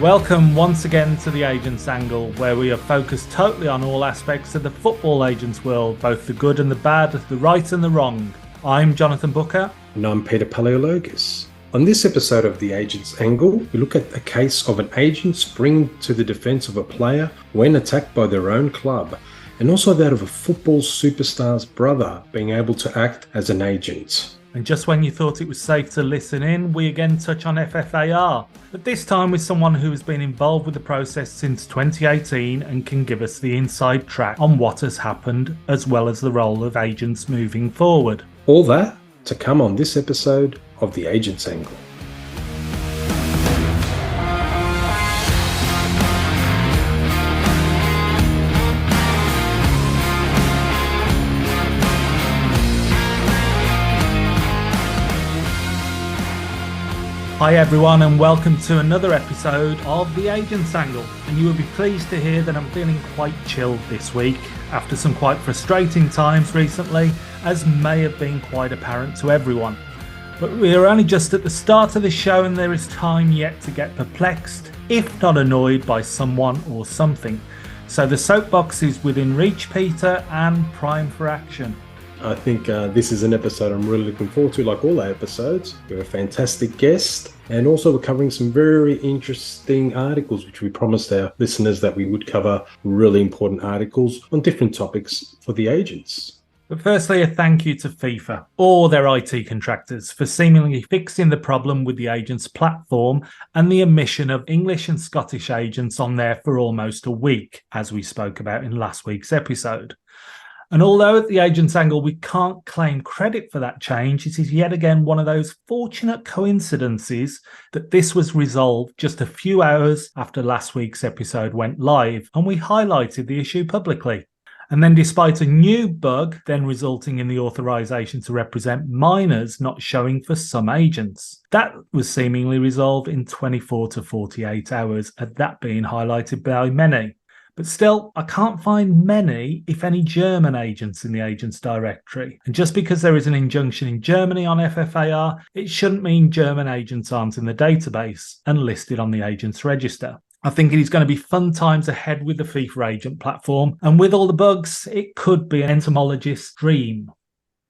Welcome once again to the Agents Angle, where we are focused totally on all aspects of the football agents world, both the good and the bad, the right and the wrong. I'm Jonathan Booker. And I'm Peter Paleologos. On this episode of the Agents Angle, we look at the case of an agent springing to the defence of a player when attacked by their own club, and also that of a football superstar's brother being able to act as an agent. And just when you thought it was safe to listen in, we again touch on FFAR, but this time with someone who has been involved with the process since 2018 and can give us the inside track on what has happened, as well as the role of agents moving forward. All that to come on this episode of the Agents Angle. Hi everyone, and welcome to another episode of The Agents Angle. And you will be pleased to hear that I'm feeling quite chilled this week after some quite frustrating times recently, as may have been quite apparent to everyone. But we are only just at the start of the show and there is time yet to get perplexed, if not annoyed by someone or something. So the soapbox is within reach, Peter, and prime for action. I think this is an episode I'm really looking forward to, like all our episodes. We have a fantastic guest, and also we're covering some very interesting articles, which we promised our listeners that we would cover really important articles on different topics for the agents. But firstly, a thank you to FIFA or their IT contractors for seemingly fixing the problem with the agents platform and the omission of English and Scottish agents on there for almost a week, as we spoke about in last week's episode. And although at the Agents Angle we can't claim credit for that change, it is yet again one of those fortunate coincidences that this was resolved just a few hours after last week's episode went live, and we highlighted the issue publicly. And then despite a new bug then resulting in the authorization to represent minors not showing for some agents, that was seemingly resolved in 24 to 48 hours, and that being highlighted by many. But still, I can't find many, if any, German agents in the agents directory. And just because there is an injunction in Germany on FFAR, it shouldn't mean German agents aren't in the database and listed on the agents register. I think it is going to be fun times ahead with the FIFA agent platform, and with all the bugs, it could be an entomologist's dream.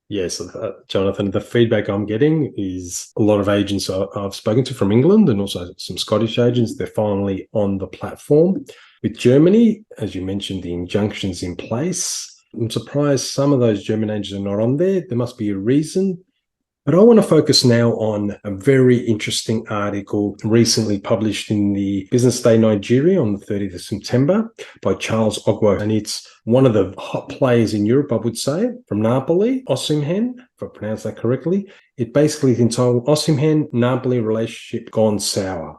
Yes, Jonathan, the feedback I'm getting is a lot of agents I've spoken to from England and also some Scottish agents, they're finally on the platform. With Germany, as you mentioned, the injunction's in place. I'm surprised some of those German agents are not on there. There must be a reason. But I want to focus now on a very interesting article recently published in the Business Day Nigeria on the 30th of September by Charles Ogwo. And it's one of the hot players in Europe, I would say, from Napoli, Osimhen, if I pronounce that correctly. It basically is entitled Osimhen-Napoli Relationship Gone Sour.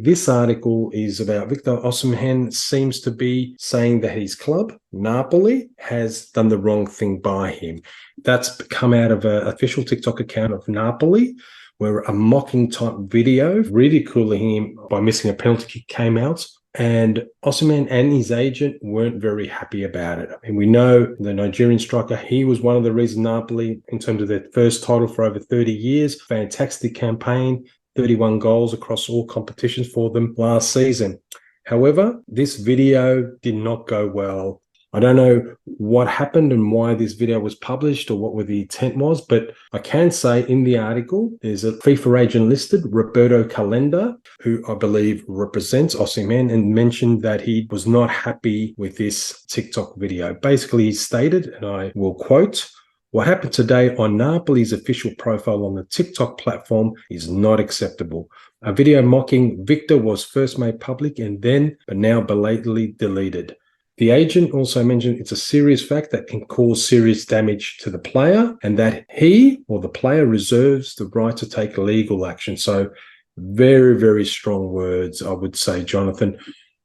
This article is about Victor Osimhen seems to be saying that his club, Napoli, has done the wrong thing by him. That's come out of an official TikTok account of Napoli, where a mocking type video ridiculing him by missing a penalty kick came out. And Osimhen and his agent weren't very happy about it. I mean, we know the Nigerian striker, he was one of the reasons Napoli, in terms of their first title for over 30 years, fantastic campaign, 31 goals across all competitions for them last season. However, this video did not go well. I don't know what happened and why this video was published or what the intent was, but I can say in the article, there's a FIFA agent listed, Roberto Calenda, who I believe represents Osimhen, and mentioned that he was not happy with this TikTok video. Basically, he stated, and I will quote, "What happened today on Napoli's official profile on the TikTok platform is not acceptable. A video mocking Victor was first made public and then, but now belatedly deleted. The agent also mentioned it's a serious fact that can cause serious damage to the player and that he or the player reserves the right to take legal action." So very, very strong words, I would say, Jonathan.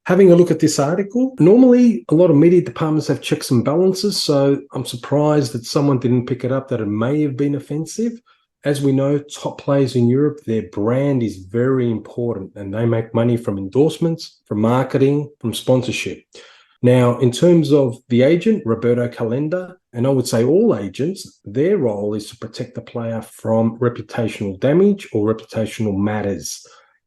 Having a look at this article, normally a lot of media departments have checks and balances, so I'm surprised that someone didn't pick it up that it may have been offensive. As we know, top players in Europe, their brand is very important and they make money from endorsements, from marketing, from sponsorship. Now, in terms of the agent, Roberto Calenda, and I would say all agents, their role is to protect the player from reputational damage or reputational matters.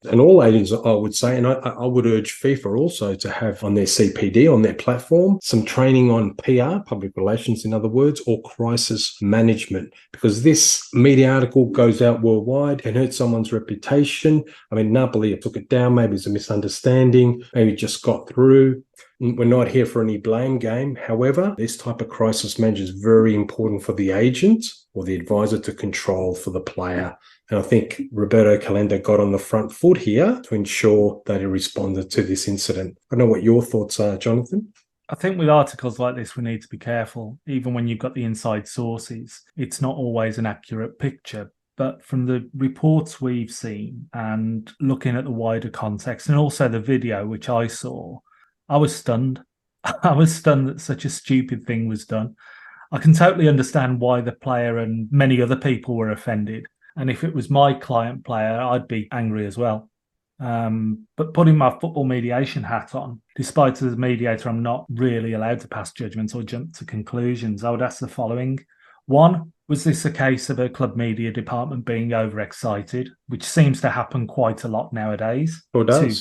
And all agents, I would say, and I would urge FIFA also to have on their CPD, on their platform, some training on PR, public relations in other words, or crisis management, because this media article goes out worldwide, can hurt someone's reputation. I mean, Napoli took it down, maybe it's a misunderstanding, maybe just got through. We're not here for any blame game. However, this type of crisis management is very important for the agent or the advisor to control for the player. And I think Roberto Calenda got on the front foot here to ensure that he responded to this incident. I don't know what your thoughts are, Jonathan. I think with articles like this, we need to be careful. Even when you've got the inside sources, it's not always an accurate picture. But from the reports we've seen and looking at the wider context and also the video, which I saw, I was stunned. I was stunned that such a stupid thing was done. I can totally understand why the player and many other people were offended. And if it was my client player, I'd be angry as well. But putting my football mediation hat on, despite as a mediator, I'm not really allowed to pass judgments or jump to conclusions. I would ask the following. One, was this a case of a club media department being overexcited, which seems to happen quite a lot nowadays, to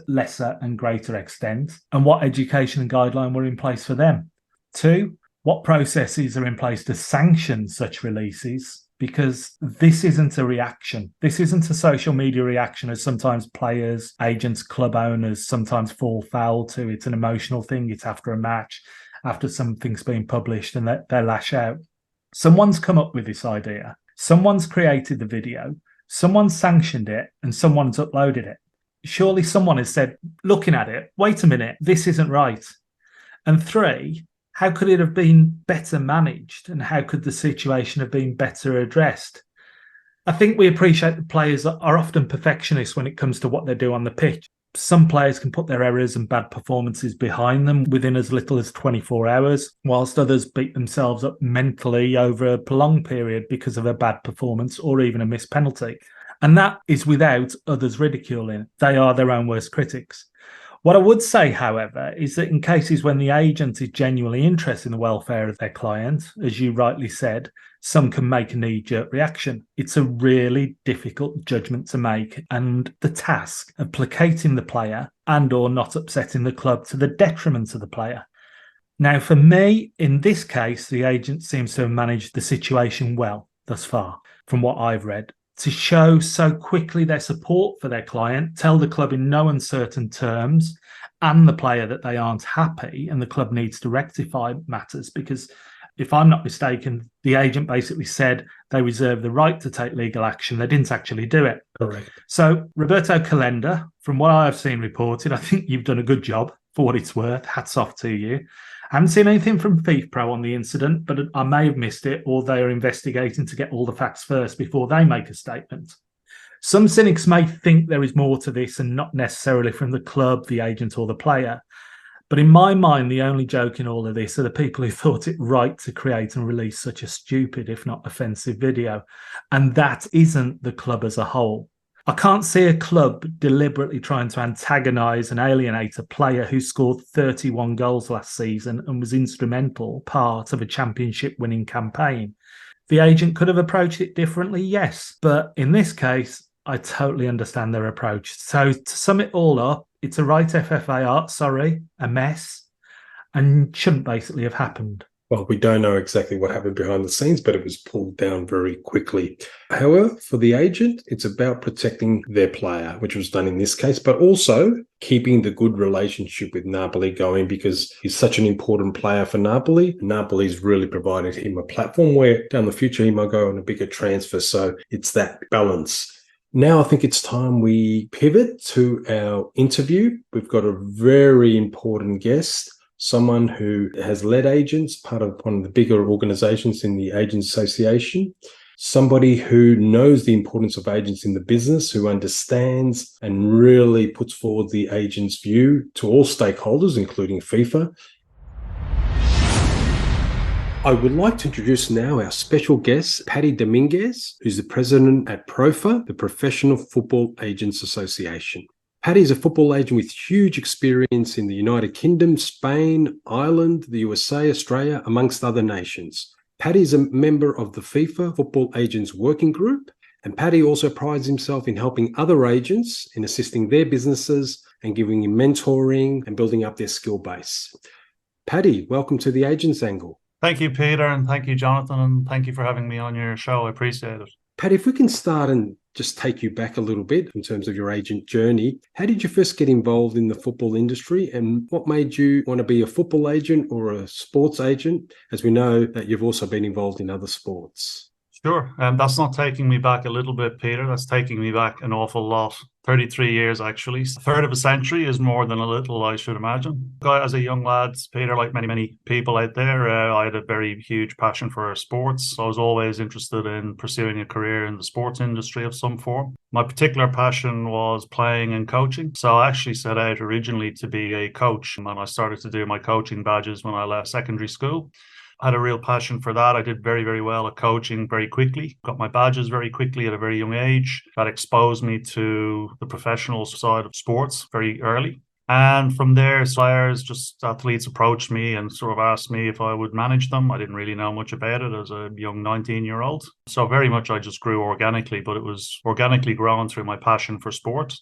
lesser and greater extent? And what education and guideline were in place for them? Two, what processes are in place to sanction such releases? Because this isn't a reaction. This isn't a social media reaction, as sometimes players, agents, club owners sometimes fall foul to. It's an emotional thing. It's after a match, after something's been published, and they lash out. Someone's come up with this idea. Someone's created the video. Someone's sanctioned it, and someone's uploaded it. Surely someone has said, looking at it, wait a minute, this isn't right. And three, how could it have been better managed, and how could the situation have been better addressed? I think we appreciate that players are often perfectionists when it comes to what they do on the pitch. Some players can put their errors and bad performances behind them within as little as 24 hours, whilst others beat themselves up mentally over a prolonged period because of a bad performance or even a missed penalty. And that is without others ridiculing. They are their own worst critics. What I would say, however, is that in cases when the agent is genuinely interested in the welfare of their client, as you rightly said, some can make a knee-jerk reaction. It's a really difficult judgment to make, and the task of placating the player and or not upsetting the club to the detriment of the player. Now, for me, in this case, the agent seems to have managed the situation well thus far, from what I've read. To show so quickly their support for their client, tell the club in no uncertain terms and the player that they aren't happy and the club needs to rectify matters, because if I'm not mistaken, the agent basically said they reserve the right to take legal action. They didn't actually do it. Correct. So Roberto Calenda, from what I've seen reported, I think you've done a good job for what it's worth. Hats off to you. I haven't seen anything from FIFA on the incident, but I may have missed it, or they are investigating to get all the facts first before they make a statement. Some cynics may think there is more to this and not necessarily from the club, the agent, or the player. But in my mind, the only joke in all of this are the people who thought it right to create and release such a stupid, if not offensive video. And that isn't the club as a whole. I can't see a club deliberately trying to antagonise and alienate a player who scored 31 goals last season and was instrumental part of a championship-winning campaign. The agent could have approached it differently, yes, but in this case, I totally understand their approach. So to sum it all up, it's a right FFAR, a mess, and shouldn't basically have happened. Well, we don't know exactly what happened behind the scenes, but it was pulled down very quickly. However, for the agent, it's about protecting their player, which was done in this case, but also keeping the good relationship with Napoli going, because he's such an important player for Napoli. Napoli's really provided him a platform where down the future he might go on a bigger transfer. So it's that balance. Now I think it's time we pivot to our interview. We've got a very important guest, someone who has led agents, part of one of the bigger organizations in the Agents Association, somebody who knows the importance of agents in the business, who understands and really puts forward the agent's view to all stakeholders, including FIFA. I would like to introduce now our special guest, Paddy Dominguez, who's the president at PROFAA, the Professional Football Agents Association. Paddy is a football agent with huge experience in the United Kingdom, Spain, Ireland, the USA, Australia, amongst other nations. Paddy is a member of the FIFA Football Agents Working Group And Paddy also prides himself in helping other agents in assisting their businesses and giving them mentoring and building up their skill base. Paddy, welcome to the Agents Angle. Thank you, Peter, and thank you, Jonathan, and thank you for having me on your show. I appreciate it. Paddy, if we can start and just take you back a little bit in terms of your agent journey, how did you first get involved in the football industry and what made you want to be a football agent or a sports agent, as we know that you've also been involved in other sports? Sure. That's not taking me back a little bit, Peter. That's taking me back an awful lot. 33 years, actually. A third of a century is more than a little, I should imagine. As a young lad, Peter, like many people out there, I had a very huge passion for sports. I was always interested in pursuing a career in the sports industry of some form. My particular passion was playing and coaching. So I actually set out originally to be a coach, and I started to do my coaching badges when I left secondary school. I had a real passion for that. I did very, very well at coaching very quickly. Got my badges very quickly at a very young age. That exposed me to the professional side of sports very early. And from there, athletes approached me and sort of asked me if I would manage them. I didn't really know much about it as a young 19-year-old. So very much I just grew organically, but it was organically grown through my passion for sport.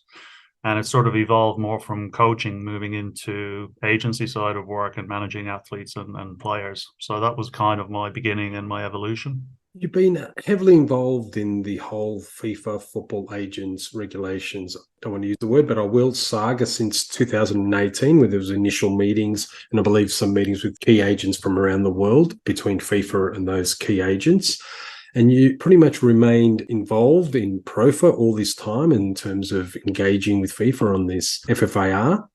And it sort of evolved more from coaching, moving into agency side of work and managing athletes and players. So that was kind of my beginning and my evolution. You've been heavily involved in the whole FIFA football agents regulations. I don't want to use the word, but I will, saga since 2018, where there was initial meetings and I believe some meetings with key agents from around the world between FIFA and those key agents. And you pretty much remained involved in PROFAA all this time in terms of engaging with FIFA on this FFAR.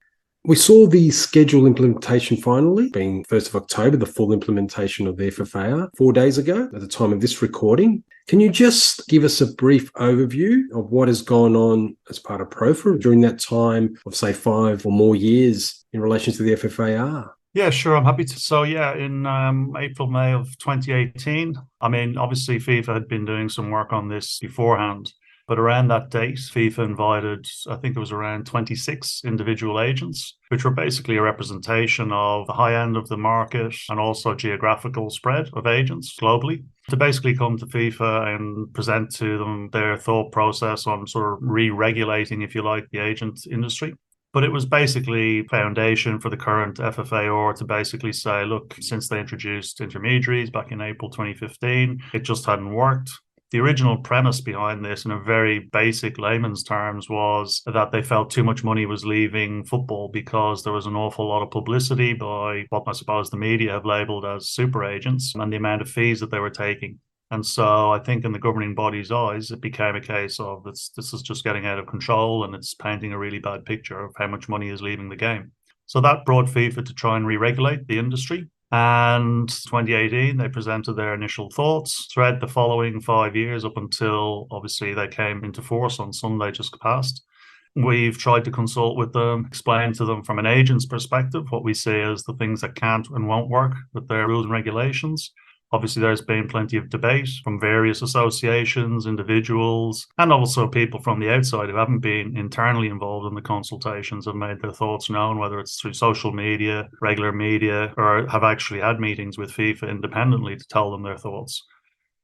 We saw the schedule implementation finally, being 1st of October, the full implementation of the FFAR 4 days ago at the time of this recording. Can you just give us a brief overview of what has gone on as part of PROFAA during that time of, say, 5 or more years in relation to the FFAR? Yeah, sure. I'm happy to. So, yeah, in April, May of 2018, obviously FIFA had been doing some work on this beforehand, but around that date, FIFA invited, I think it was around 26 individual agents, which were basically a representation of the high end of the market and also geographical spread of agents globally, to basically come to FIFA and present to them their thought process on sort of re-regulating, if you like, the agent industry. But it was basically foundation for the current FFAR to basically say, look, since they introduced intermediaries back in April 2015, it just hadn't worked. The original premise behind this, in a very basic layman's terms, was that they felt too much money was leaving football because there was an awful lot of publicity by what I suppose the media have labelled as super agents and the amount of fees that they were taking. And so I think in the governing body's eyes, it became a case of this is just getting out of control and it's painting a really bad picture of how much money is leaving the game. So that brought FIFA to try and re-regulate the industry. And 2018, they presented their initial thoughts. Throughout the following 5 years, up until obviously they came into force on Sunday just past, we've tried to consult with them, explain to them from an agent's perspective what we see as the things that can't and won't work with their rules and regulations. Obviously, there's been plenty of debate from various associations, individuals, and also people from the outside who haven't been internally involved in the consultations have made their thoughts known, whether it's through social media, regular media, or have actually had meetings with FIFA independently to tell them their thoughts.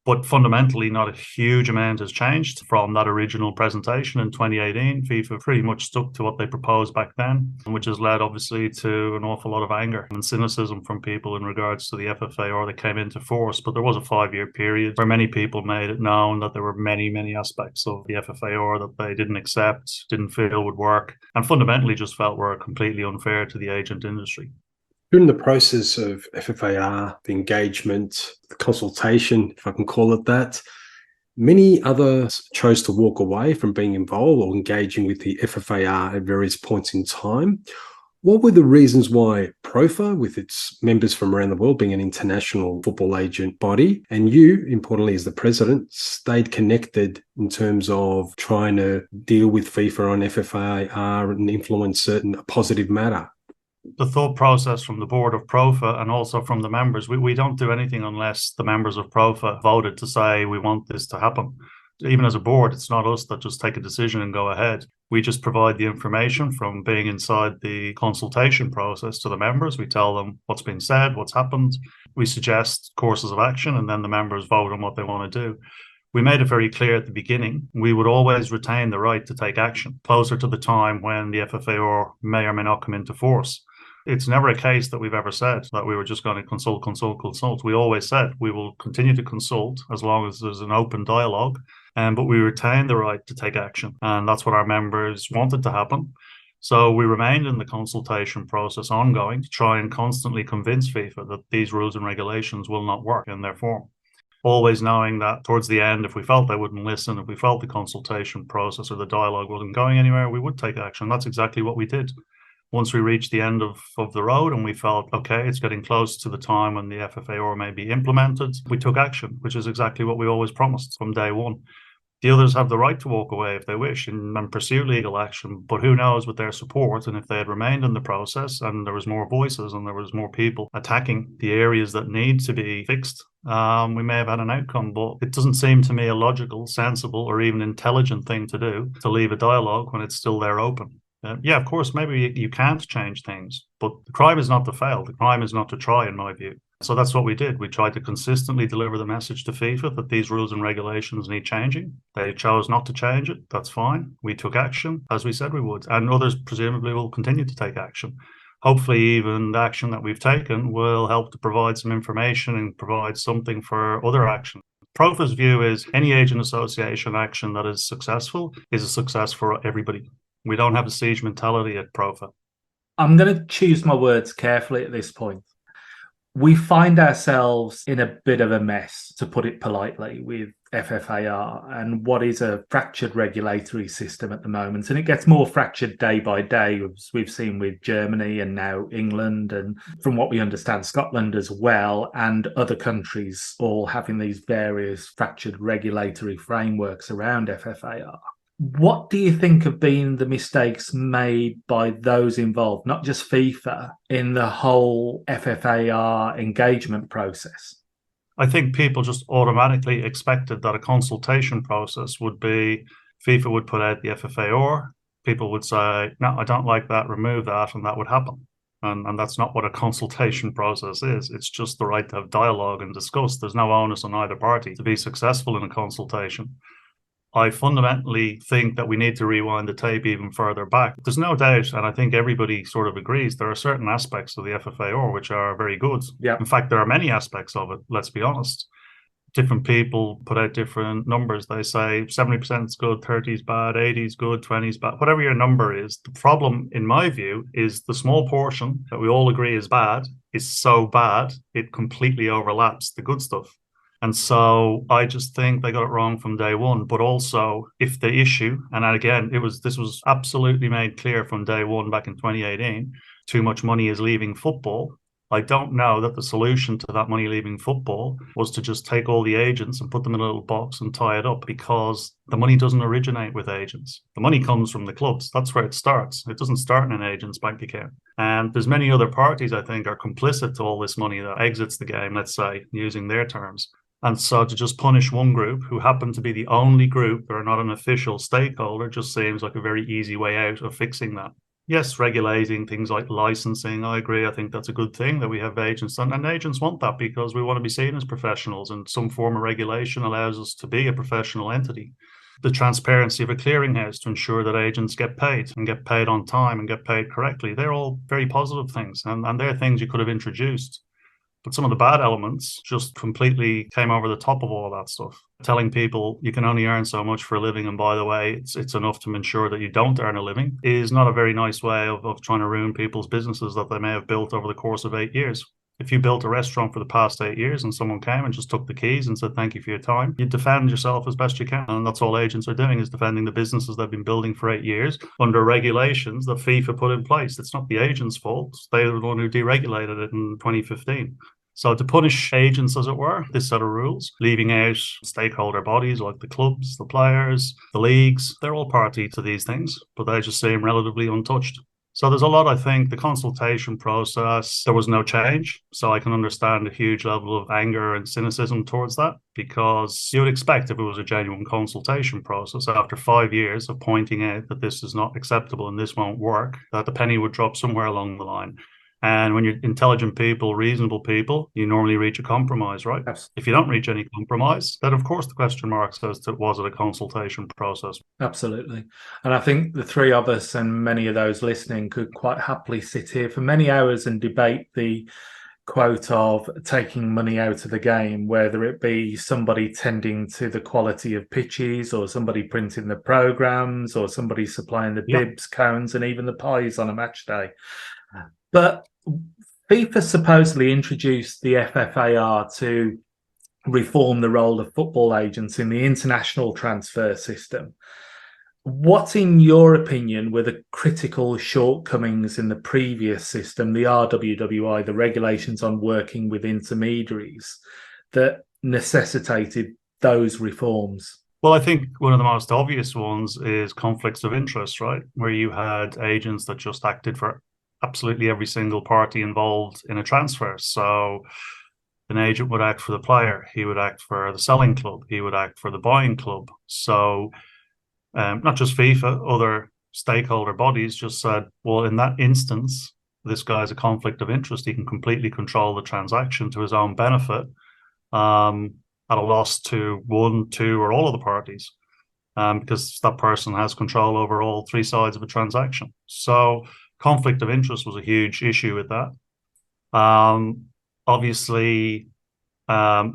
But fundamentally, not a huge amount has changed from that original presentation in 2018. FIFA pretty much stuck to what they proposed back then, which has led obviously to an awful lot of anger and cynicism from people in regards to the FFAR that came into force. But there was a 5-year period where many people made it known that there were many, many aspects of the FFAR that they didn't accept, didn't feel would work, and fundamentally just felt were completely unfair to the agent industry. During the process of FFAR, the engagement, the consultation, if I can call it that, many others chose to walk away from being involved or engaging with the FFAR at various points in time. What were the reasons why PROFAA, with its members from around the world, being an international football agent body, and you, importantly as the president, stayed connected in terms of trying to deal with FIFA on FFAR and influence certain positive matter? The thought process from the board of PROFAA and also from the members, we don't do anything unless the members of PROFAA voted to say we want this to happen. Even as a board, it's not us that just take a decision and go ahead. We just provide the information from being inside the consultation process to the members. We tell them what's been said, what's happened. We suggest courses of action, and then the members vote on what they want to do. We made it very clear at the beginning, we would always retain the right to take action closer to the time when the FFAR may or may not come into force. It's never a case that we've ever said that we were just going to consult. We always said we will continue to consult as long as there's an open dialogue, but we retain the right to take action. And that's what our members wanted to happen. So we remained in the consultation process ongoing to try and constantly convince FIFA that these rules and regulations will not work in their form. Always knowing that towards the end, if we felt they wouldn't listen, if we felt the consultation process or the dialogue wasn't going anywhere, we would take action. That's exactly what we did. Once we reached the end of the road and we felt, okay, it's getting close to the time when the FFAR may be implemented, we took action, which is exactly what we always promised from day one. The others have the right to walk away if they wish and pursue legal action, but who knows with their support, and if they had remained in the process and there was more voices and there was more people attacking the areas that need to be fixed, we may have had an outcome. But it doesn't seem to me a logical, sensible, or even intelligent thing to do, to leave a dialogue when it's still there open. Yeah, of course, maybe you can't change things, but the crime is not to fail. The crime is not to try, in my view. So that's what we did. We tried to consistently deliver the message to FIFA that these rules and regulations need changing. They chose not to change it. That's fine. We took action, as we said we would, and others presumably will continue to take action. Hopefully, even the action that we've taken will help to provide some information and provide something for other action. PROFAA's view is any agent association action that is successful is a success for everybody. We don't have a siege mentality at PROFAA. I'm going to choose my words carefully at this point. We find ourselves in a bit of a mess, to put it politely, with FFAR and what is a fractured regulatory system at the moment. And it gets more fractured day by day, as we've seen with Germany and now England, and from what we understand, Scotland as well, and other countries all having these various fractured regulatory frameworks around FFAR. What do you think have been the mistakes made by those involved, not just FIFA, in the whole FFAR engagement process? I think people just automatically expected that a consultation process would be FIFA would put out the FFAR, people would say, no, I don't like that, remove that, and that would happen. And that's not what a consultation process is. It's just the right to have dialogue and discuss. There's no onus on either party to be successful in a consultation. I fundamentally think that we need to rewind the tape even further back. There's no doubt, and I think everybody sort of agrees, there are certain aspects of the FFAR which are very good. Yeah. In fact, there are many aspects of it, let's be honest. Different people put out different numbers. They say 70% is good, 30 is bad, 80 is good, 20 is bad, whatever your number is. The problem, in my view, is the small portion that we all agree is bad is so bad, it completely overlaps the good stuff. And so I just think they got it wrong from day one. But also, if the issue, and again, this was absolutely made clear from day one back in 2018, too much money is leaving football. I don't know that the solution to that money leaving football was to just take all the agents and put them in a little box and tie it up, because the money doesn't originate with agents. The money comes from the clubs. That's where it starts. It doesn't start in an agent's bank account. And there's many other parties, I think, are complicit to all this money that exits the game, let's say, using their terms. And so to just punish one group who happen to be the only group that are not an official stakeholder just seems like a very easy way out of fixing that. Yes, regulating things like licensing, I agree. I think that's a good thing that we have agents. And agents want that because we want to be seen as professionals, and some form of regulation allows us to be a professional entity. The transparency of a clearinghouse to ensure that agents get paid and get paid on time and get paid correctly. They're all very positive things, and they're things you could have introduced. But some of the bad elements just completely came over the top of all that stuff. Telling people you can only earn so much for a living, and by the way, it's enough to ensure that you don't earn a living, is not a very nice way of trying to ruin people's businesses that they may have built over the course of 8 years. If you built a restaurant for the past 8 years and someone came and just took the keys and said, thank you for your time, you defend yourself as best you can. And that's all agents are doing, is defending the businesses they've been building for 8 years under regulations that FIFA put in place. It's not the agent's fault. They were the one who deregulated it in 2015. So to punish agents, as it were, this set of rules, leaving out stakeholder bodies like the clubs, the players, the leagues, they're all party to these things, but they just seem relatively untouched. So there's a lot, I think, the consultation process, there was no change. So I can understand a huge level of anger and cynicism towards that, because you would expect, if it was a genuine consultation process, after 5 years of pointing out that this is not acceptable and this won't work, that the penny would drop somewhere along the line. And when you're intelligent people, reasonable people, you normally reach a compromise, right? Yes. If you don't reach any compromise, then of course the question marks as to was it a consultation process? Absolutely. And I think the three of us and many of those listening could quite happily sit here for many hours and debate the quote of taking money out of the game, whether it be somebody tending to the quality of pitches or somebody printing the programs or somebody supplying the bibs, cones, and even the pies on a match day. But FIFA supposedly introduced the FFAR to reform the role of football agents in the international transfer system. What, in your opinion, were the critical shortcomings in the previous system, the RWWI, the regulations on working with intermediaries, that necessitated those reforms? Well, I think one of the most obvious ones is conflicts of interest, right? Where you had agents that just acted for absolutely every single party involved in a transfer. So an agent would act for the player, he would act for the selling club, he would act for the buying club. So not just FIFA, other stakeholder bodies just said, well, in that instance, this guy's a conflict of interest. He can completely control the transaction to his own benefit, at a loss to one, two, or all of the parties, because that person has control over all three sides of a transaction. So conflict of interest was a huge issue with that. Obviously, I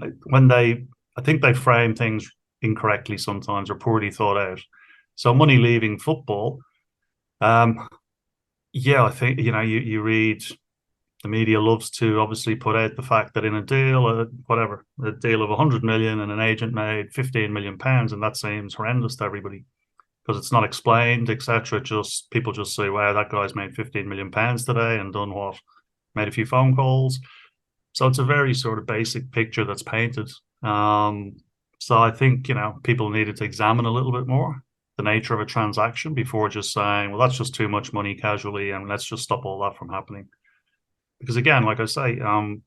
think they frame things incorrectly sometimes or poorly thought out. So money leaving football, I think, you read, the media loves to obviously put out the fact that in a deal, a deal of 100 million and an agent made 15 million pounds, and that seems horrendous to everybody because it's not explained, etc. Just people just say, wow, that guy's made 15 million pounds today and done what? Made a few phone calls. So it's a very sort of basic picture that's painted. So I think, people needed to examine a little bit more the nature of a transaction before just saying, well, that's just too much money casually and let's just stop all that from happening. Because again, like I say, in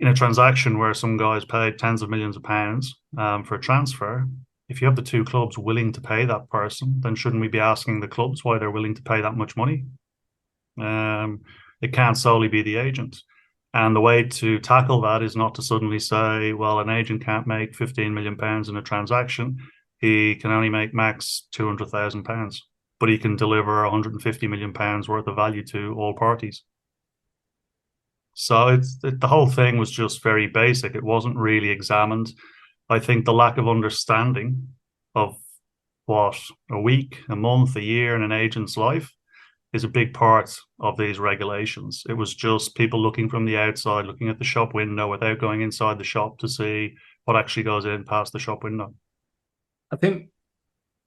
a transaction where some guys paid tens of millions of pounds for a transfer, if you have the two clubs willing to pay that person, then shouldn't we be asking the clubs why they're willing to pay that much money? It can't solely be the agent. And the way to tackle that is not to suddenly say, well, an agent can't make 15 million pounds in a transaction. He can only make max 200,000 pounds, but he can deliver 150 million pounds worth of value to all parties. So the whole thing was just very basic. It wasn't really examined. I think the lack of understanding of what a week, a month, a year in an agent's life is a big part of these regulations. It was just people looking from the outside, looking at the shop window without going inside the shop to see what actually goes in past the shop window. I think,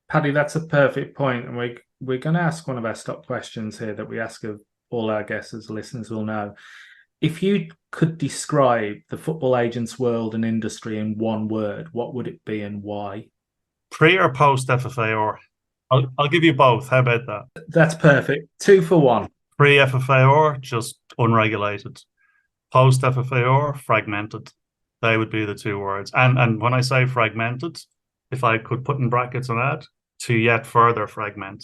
Paddy, that's a perfect point. And we're going to ask one of our stock questions here that we ask of all our guests, as listeners will know. If you could describe the football agents world and industry in one word, what would it be and why? Pre or post FFAR? I'll give you both. How about that? That's perfect. 2 for 1. Pre FFAR, just unregulated. Post FFAR, fragmented. They would be the two words. And when I say fragmented, if I could put in brackets and add, to yet further fragment.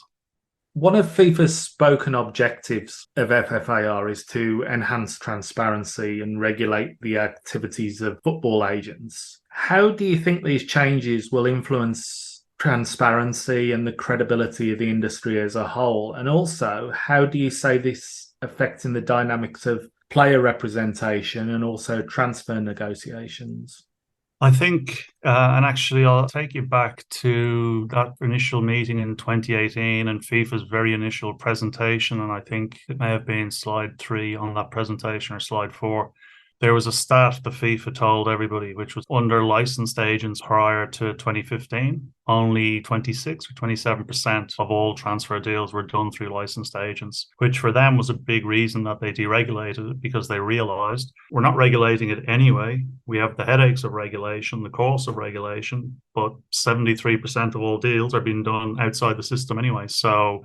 One of FIFA's spoken objectives of FFAR is to enhance transparency and regulate the activities of football agents. How do you think these changes will influence transparency and the credibility of the industry as a whole? And also, how do you say this affecting the dynamics of player representation and also transfer negotiations? I think, and actually I'll take you back to that initial meeting in 2018 and FIFA's very initial presentation, and I think it may have been slide 3 on that presentation or slide 4. There was a stat the FIFA told everybody, which was under licensed agents prior to 2015, only 26 or 27% of all transfer deals were done through licensed agents, which for them was a big reason that they deregulated it, because they realized we're not regulating it anyway. We have the headaches of regulation, the costs of regulation, but 73% of all deals are being done outside the system anyway. So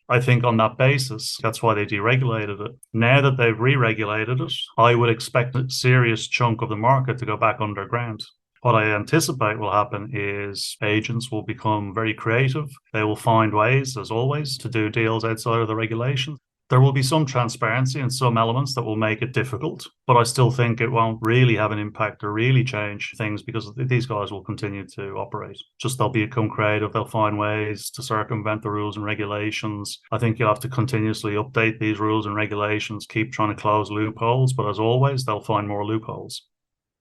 I think on that basis, that's why they deregulated it. Now that they've re-regulated it, I would expect a serious chunk of the market to go back underground. What I anticipate will happen is agents will become very creative. They will find ways, as always, to do deals outside of the regulations. There will be some transparency and some elements that will make it difficult, but I still think it won't really have an impact or really change things because these guys will continue to operate. Just they'll become creative. They'll find ways to circumvent the rules and regulations. I think you'll have to continuously update these rules and regulations, keep trying to close loopholes, but as always, they'll find more loopholes.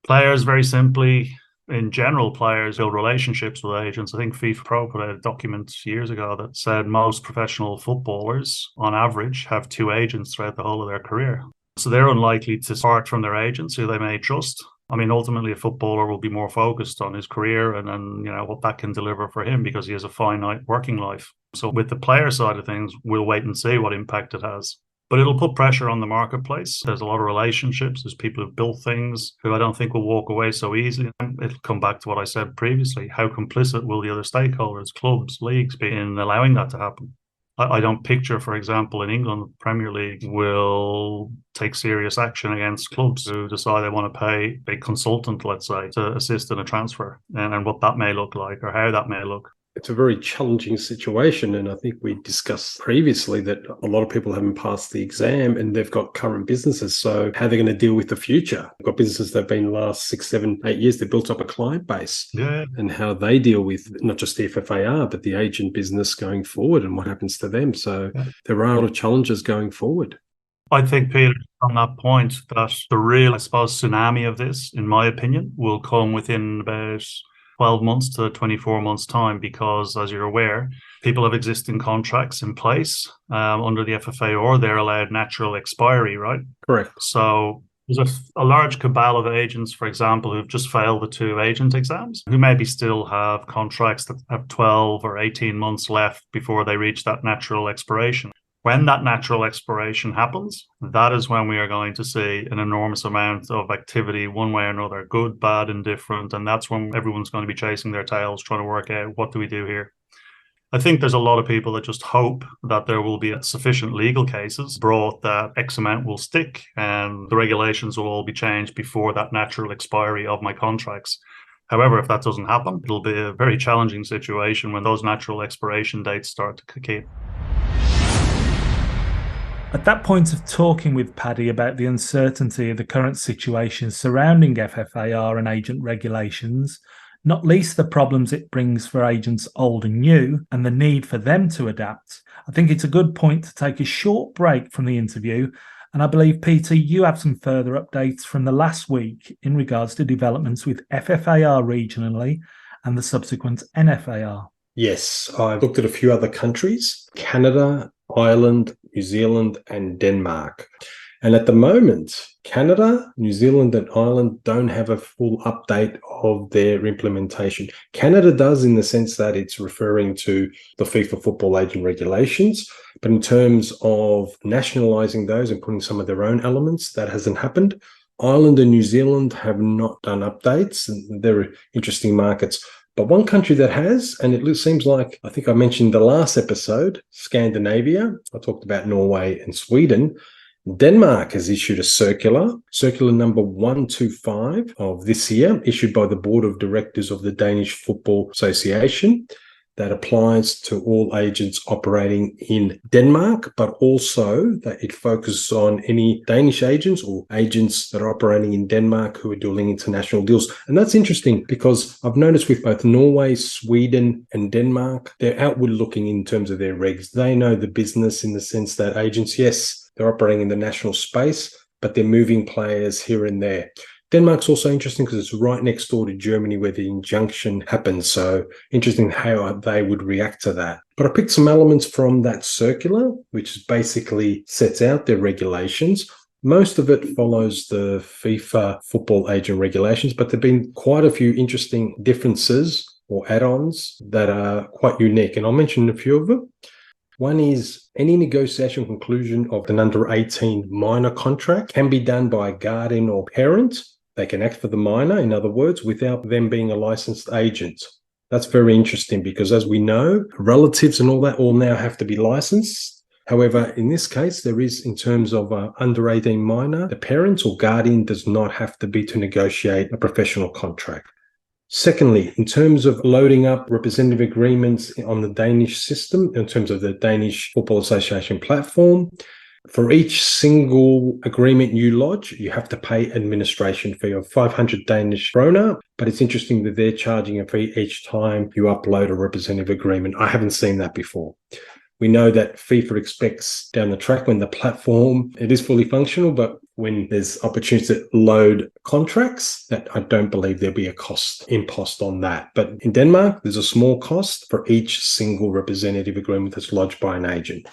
Players, very simply, in general, players build relationships with agents. I think FIFA Pro put out a document years ago that said most professional footballers, on average, have 2 agents throughout the whole of their career. So they're unlikely to part from their agents who they may trust. I mean, ultimately, a footballer will be more focused on his career and what that can deliver for him because he has a finite working life. So with the player side of things, we'll wait and see what impact it has. But it'll put pressure on the marketplace. There's a lot of relationships. There's people who've built things who I don't think will walk away so easily. And it'll come back to what I said previously. How complicit will the other stakeholders, clubs, leagues be in allowing that to happen? I don't picture, for example, in England, the Premier League will take serious action against clubs who decide they want to pay a consultant, let's say, to assist in a transfer and what that may look like or how that may look. It's a very challenging situation, and I think we discussed previously that a lot of people haven't passed the exam and they've got current businesses. So how are they going to deal with the future? They've got businesses that have been the last 6, 7, 8 years. They've built up a client base, and how they deal with not just the FFAR, but the agent business going forward and what happens to them. So there are a lot of challenges going forward. I think, Peter, on that point, that the real, I suppose, tsunami of this, in my opinion, will come within about 12 months to 24 months' time because, as you're aware, people have existing contracts in place under the FFAR. They're allowed natural expiry, right? Correct. So there's a large cabal of agents, for example, who've just failed the 2 agent exams, who maybe still have contracts that have 12 or 18 months left before they reach that natural expiration. When that natural expiration happens, that is when we are going to see an enormous amount of activity one way or another, good, bad, indifferent. And that's when everyone's going to be chasing their tails, trying to work out what do we do here. I think there's a lot of people that just hope that there will be sufficient legal cases brought that X amount will stick and the regulations will all be changed before that natural expiry of my contracts. However, if that doesn't happen, it'll be a very challenging situation when those natural expiration dates start to kick in. At that point of talking with Paddy about the uncertainty of the current situation surrounding FFAR and agent regulations, not least the problems it brings for agents old and new, and the need for them to adapt, I think it's a good point to take a short break from the interview. And I believe, Peter, you have some further updates from the last week in regards to developments with FFAR regionally and the subsequent NFAR. Yes, I looked at a few other countries, Canada, Ireland, New Zealand, and Denmark. And at the moment, Canada, New Zealand, and Ireland don't have a full update of their implementation. Canada does in the sense that it's referring to the FIFA football agent regulations, but in terms of nationalising those and putting some of their own elements, that hasn't happened. Ireland and New Zealand have not done updates, and they're interesting markets. But one country that has, and it seems like, I think I mentioned the last episode, Scandinavia. I talked about Norway and Sweden. Denmark has issued a circular number 125 of this year, issued by the Board of Directors of the Danish Football Association, that applies to all agents operating in Denmark, but also that it focuses on any Danish agents or agents that are operating in Denmark who are doing international deals. And that's interesting because I've noticed with both Norway, Sweden, and Denmark, they're outward looking in terms of their regs. They know the business in the sense that agents, yes, they're operating in the national space, but they're moving players here and there. Denmark's also interesting because it's right next door to Germany where the injunction happens. So interesting how they would react to that. But I picked some elements from that circular, which basically sets out their regulations. Most of it follows the FIFA football agent regulations, but there have been quite a few interesting differences or add-ons that are quite unique. And I'll mention a few of them. One is any negotiation conclusion of an under-18 minor contract can be done by a guardian or parent. They can act for the minor, in other words, without them being a licensed agent. That's very interesting because, as we know, relatives and all that all now have to be licensed. However, in this case, there is, in terms of under 18 minor, the parent or guardian does not have to be to negotiate a professional contract. Secondly, in terms of loading up representative agreements on the Danish system, in terms of the Danish Football Association platform, For each single agreement you lodge, you have to pay administration fee of 500 Danish kroner. But it's interesting that they're charging a fee each time you upload a representative agreement. I haven't seen that before. We know that FIFA expects down the track when the platform, it is fully functional, but when there's opportunities to load contracts, that I don't believe there'll be a cost imposed on that. But in Denmark, there's a small cost for each single representative agreement that's lodged by an agent.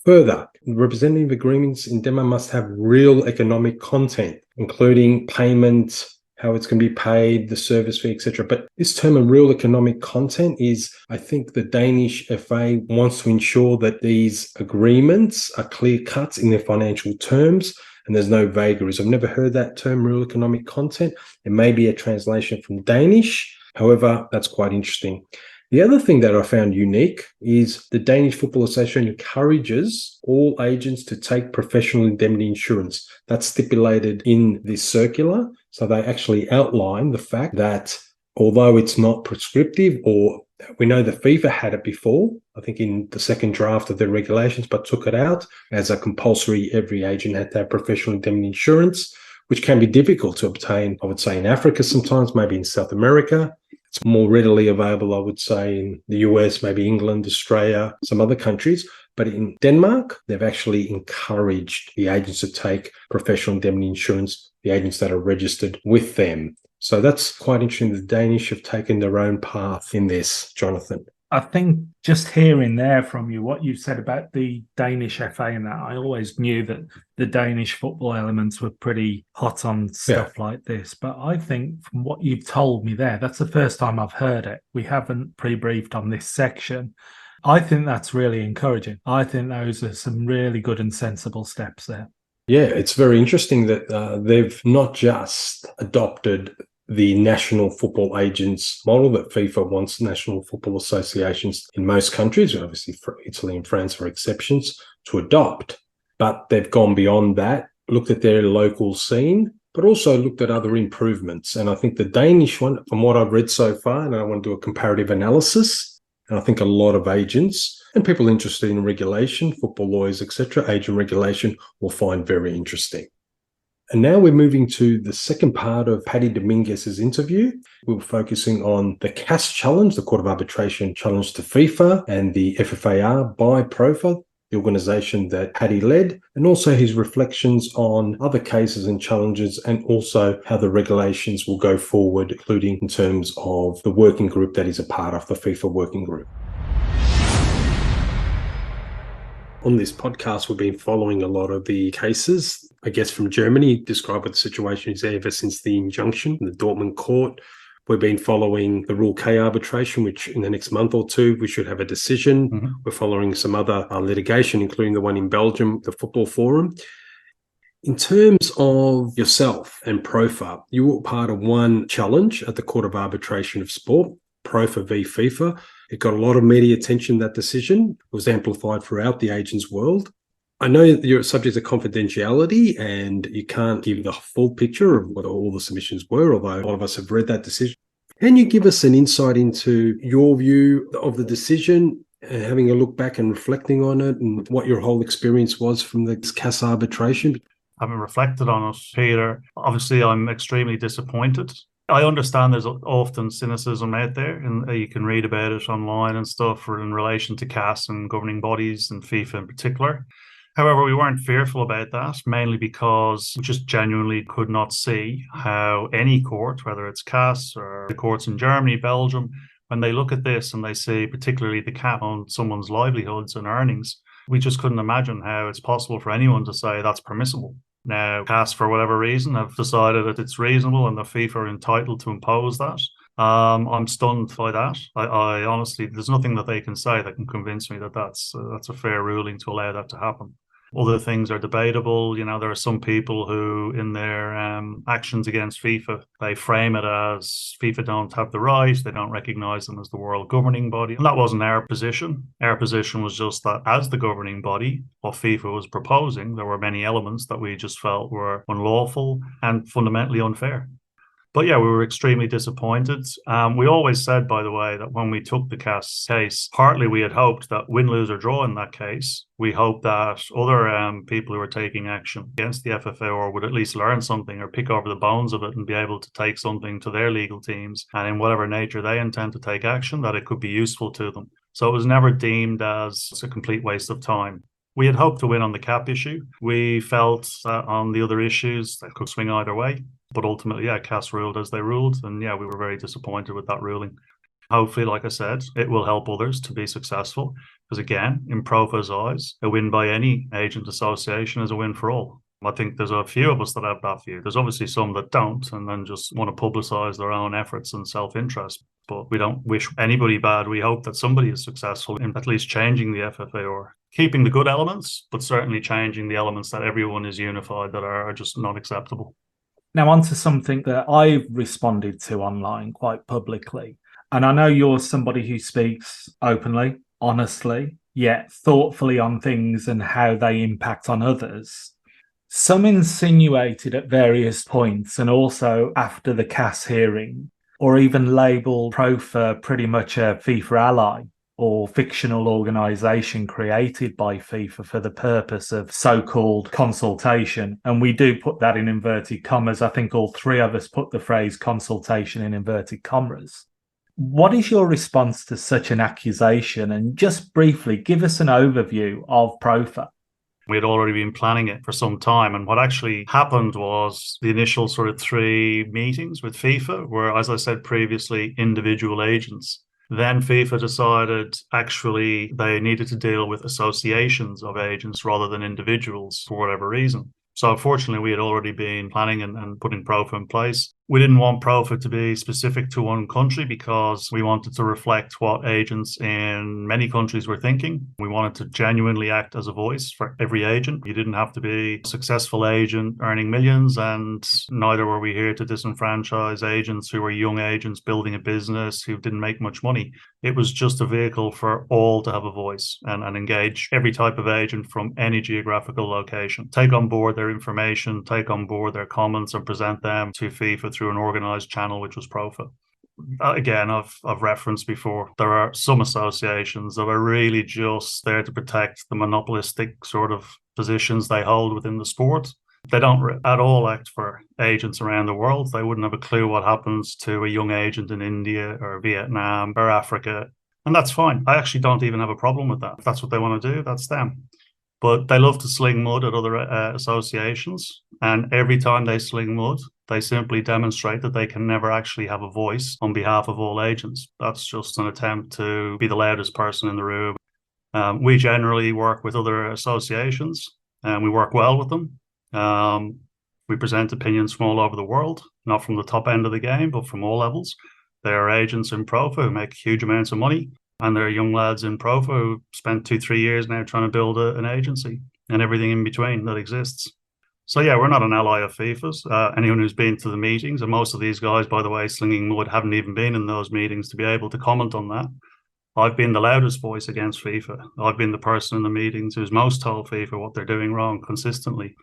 Further, representative agreements in Denmark must have real economic content, including payment, how it's going to be paid, the service fee, etc. But this term of real economic content is, I think the Danish FA wants to ensure that these agreements are clear cuts in their financial terms and there's no vagaries. I've never heard that term, real economic content. It may be a translation from Danish. However, that's quite interesting. The other thing that I found unique is the Danish Football Association encourages all agents to take professional indemnity insurance. That's stipulated in this circular. So they actually outline the fact that although it's not prescriptive, or we know that FIFA had it before, I think in the second draft of their regulations, but took it out as a compulsory, every agent had to have professional indemnity insurance, which can be difficult to obtain, I would say, in Africa sometimes, maybe in South America. It's more readily available, I would say, in the US, maybe England, Australia, some other countries. But in Denmark, they've actually encouraged the agents to take professional indemnity insurance, the agents that are registered with them. So that's quite interesting. The Danish have taken their own path in this, Jonathan. I think just hearing there from you, what you said about the Danish FA and that, I always knew that the Danish football elements were pretty hot on stuff like this. But I think from what you've told me there, that's the first time I've heard it. We haven't pre-briefed on this section. I think that's really encouraging. I think those are some really good and sensible steps there. Yeah, it's very interesting that they've not just adopted the national football agents model that FIFA wants national football associations in most countries, obviously for Italy and France are exceptions, to adopt. But they've gone beyond that, looked at their local scene, but also looked at other improvements. And I think the Danish one, from what I've read so far, and I want to do a comparative analysis, and I think a lot of agents and people interested in regulation, football lawyers, etc., agent regulation will find very interesting. And now we're moving to the second part of Paddy Dominguez's interview. We're focusing on the CAS challenge, the Court of Arbitration challenge to FIFA, and the FFAR by PROFAA, the organisation that Paddy led, and also his reflections on other cases and challenges, and also how the regulations will go forward, including in terms of the working group that is a part of the FIFA working group. On this podcast, we've been following a lot of the cases, I guess, from Germany, describe what the situation is there ever since the injunction in the Dortmund court. We've been following the Rule K arbitration, which in the next month or two, we should have a decision. Mm-hmm. We're following some other litigation, including the one in Belgium, the Football Forum. In terms of yourself and PROFAA, you were part of one challenge at the Court of Arbitration of Sport, PROFAA v FIFA. It got a lot of media attention, that decision. It was amplified throughout the agents world. I know that you're subject to confidentiality and you can't give the full picture of what all the submissions were, although a lot of us have read that decision. Can you give us an insight into your view of the decision, having a look back and reflecting on it, and what your whole experience was from the CAS arbitration? Having reflected on it, Peter, obviously I'm extremely disappointed. I understand there's often cynicism out there, and you can read about it online and stuff in relation to CAS and governing bodies and FIFA in particular. However, we weren't fearful about that, mainly because we just genuinely could not see how any court, whether it's CAS or the courts in Germany, Belgium, when they look at this and they see particularly the cap on someone's livelihoods and earnings, we just couldn't imagine how it's possible for anyone to say that's permissible. Now, CAS, for whatever reason, have decided that it's reasonable and the FIFA are entitled to impose that. I'm stunned by that. I honestly, there's nothing that they can say that can convince me that that's a fair ruling to allow that to happen. Other things are debatable. You know, there are some people who, in their actions against FIFA, they frame it as FIFA don't have the right, they don't recognise them as the world governing body. And that wasn't our position. Our position was just that as the governing body, what FIFA was proposing, there were many elements that we just felt were unlawful and fundamentally unfair. But yeah, we were extremely disappointed. We always said, by the way, that when we took the CAS case, partly we had hoped that win, lose or draw in that case, we hoped that other people who were taking action against the FFAR would at least learn something or pick over the bones of it and be able to take something to their legal teams, and in whatever nature they intend to take action, that it could be useful to them. So it was never deemed as a complete waste of time. We had hoped to win on the cap issue. We felt that on the other issues that could swing either way. But ultimately, yeah, CAS ruled as they ruled. And yeah, we were very disappointed with that ruling. Hopefully, like I said, it will help others to be successful. Because again, in PROFAA's eyes, a win by any agent association is a win for all. I think there's a few of us that have that view. There's obviously some that don't and then just want to publicise their own efforts and self-interest. But we don't wish anybody bad. We hope that somebody is successful in at least changing the FFAR, keeping the good elements, but certainly changing the elements that everyone is unified that are just not acceptable. Now, on to something that I've responded to online quite publicly. And I know you're somebody who speaks openly, honestly, yet thoughtfully on things and how they impact on others. Some insinuated at various points, and also after the CAS hearing, or even labelled PROFAA pretty much a FIFA ally or fictional organisation created by FIFA for the purpose of so-called consultation. And we do put that in inverted commas. I think all three of us put the phrase consultation in inverted commas. What is your response to such an accusation? And just briefly, give us an overview of PROFAA. We had already been planning it for some time. And what actually happened was the initial sort of 3 meetings with FIFA were, as I said previously, individual agents. Then FIFA decided actually they needed to deal with associations of agents rather than individuals for whatever reason. So unfortunately, we had already been planning and putting PROFAA in place. We didn't want PROFAA to be specific to one country because we wanted to reflect what agents in many countries were thinking. We wanted to genuinely act as a voice for every agent. You didn't have to be a successful agent earning millions, and neither were we here to disenfranchise agents who were young agents building a business who didn't make much money. It was just a vehicle for all to have a voice and engage every type of agent from any geographical location. Take on board their information, take on board their comments and present them to FIFA through an organised channel, which was PROFAA. Again, I've referenced before, there are some associations that are really just there to protect the monopolistic sort of positions they hold within the sport. They don't at all act for agents around the world. They wouldn't have a clue what happens to a young agent in India or Vietnam or Africa. And that's fine. I actually don't even have a problem with that. If that's what they want to do, that's them. But they love to sling mud at other associations. And every time they sling mud, they simply demonstrate that they can never actually have a voice on behalf of all agents. That's just an attempt to be the loudest person in the room. We generally work with other associations and we work well with them. We present opinions from all over the world, not from the top end of the game, but from all levels. There are agents in PROFAA who make huge amounts of money. And there are young lads in PROFAA who spent 2-3 years now trying to build an agency and everything in between that exists. So yeah, we're not an ally of FIFA's. Anyone who's been to the meetings, and most of these guys, by the way, slinging mud, haven't even been in those meetings to be able to comment on that. I've been the loudest voice against FIFA. I've been the person in the meetings who's most told FIFA what they're doing wrong consistently.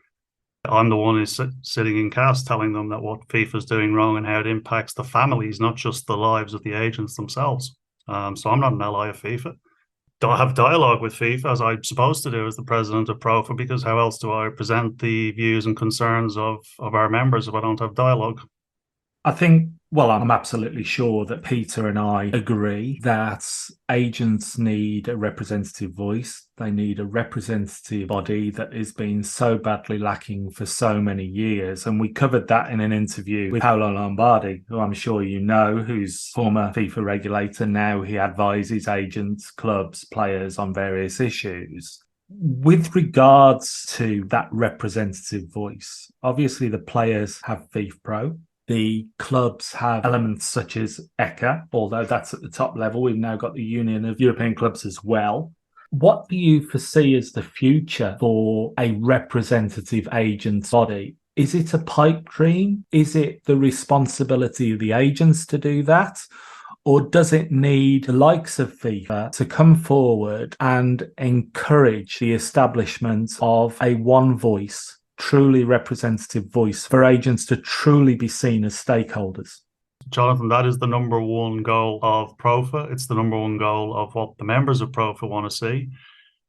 I'm the one who's sitting in CAS telling them that what FIFA's doing wrong and how it impacts the families, not just the lives of the agents themselves. So I'm not an ally of FIFA. Do I have dialogue with FIFA, as I'm supposed to do as the president of PROFAA, because how else do I present the views and concerns of our members if I don't have dialogue? I think, well, I'm absolutely sure that Peter and I agree that agents need a representative voice. They need a representative body that has been so badly lacking for so many years. And we covered that in an interview with Paolo Lombardi, who I'm sure you know, who's former FIFA regulator. Now he advises agents, clubs, players on various issues. With regards to that representative voice, obviously the players have FIFA Pro. The clubs have elements such as ECA, although that's at the top level. We've now got the Union of European Clubs as well. What do you foresee as the future for a representative agents body? Is it a pipe dream? Is it the responsibility of the agents to do that? Or does it need the likes of FIFA to come forward and encourage the establishment of a one voice truly representative voice for agents to truly be seen as stakeholders? Jonathan, that is the number one goal of PROFAA. It's the number one goal of what the members of PROFAA want to see.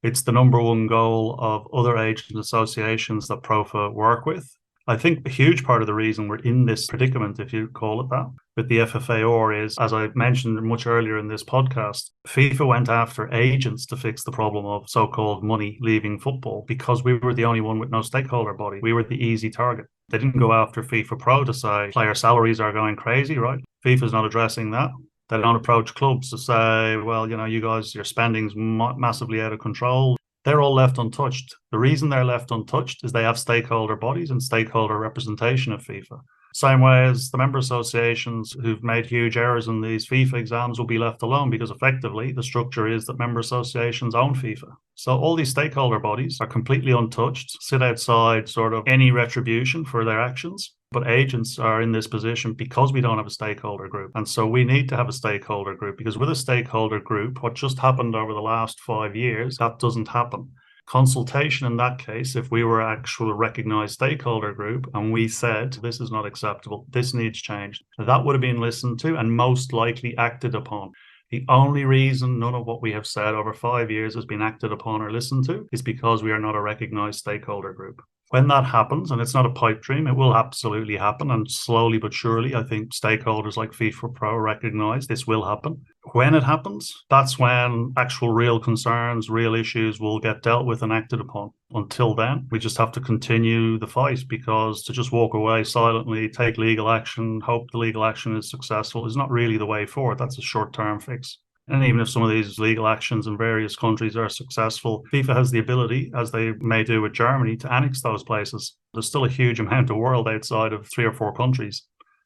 It's the number one goal of other agent associations that PROFAA work with. I think a huge part of the reason we're in this predicament, if you call it that, with the FFAR is, as I mentioned much earlier in this podcast, FIFA went after agents to fix the problem of so-called money leaving football because we were the only one with no stakeholder body. We were the easy target. They didn't go after FIFA Pro to say player salaries are going crazy, right? FIFA's not addressing that. They don't approach clubs to say, well, you guys, your spending's massively out of control. They're all left untouched. The reason they're left untouched is they have stakeholder bodies and stakeholder representation of FIFA. Same way as the member associations who've made huge errors in these FIFA exams will be left alone because effectively the structure is that member associations own FIFA. So all these stakeholder bodies are completely untouched, sit outside sort of any retribution for their actions. But agents are in this position because we don't have a stakeholder group. And so we need to have a stakeholder group because with a stakeholder group, what just happened over the last 5 years, that doesn't happen. Consultation in that case, if we were an actual recognized stakeholder group and we said, this is not acceptable, this needs changed, that would have been listened to and most likely acted upon. The only reason none of what we have said over 5 years has been acted upon or listened to is because we are not a recognized stakeholder group. When that happens, and it's not a pipe dream, it will absolutely happen. And slowly but surely, I think stakeholders like FIFA Pro recognize this will happen. When it happens, that's when actual real concerns, real issues will get dealt with and acted upon. Until then, we just have to continue the fight because to just walk away silently, take legal action, hope the legal action is successful is not really the way forward. That's a short-term fix. And even if some of these legal actions in various countries are successful, FIFA has the ability, as they may do with Germany, to annex those places. There's still a huge amount of world outside of 3 or 4 countries.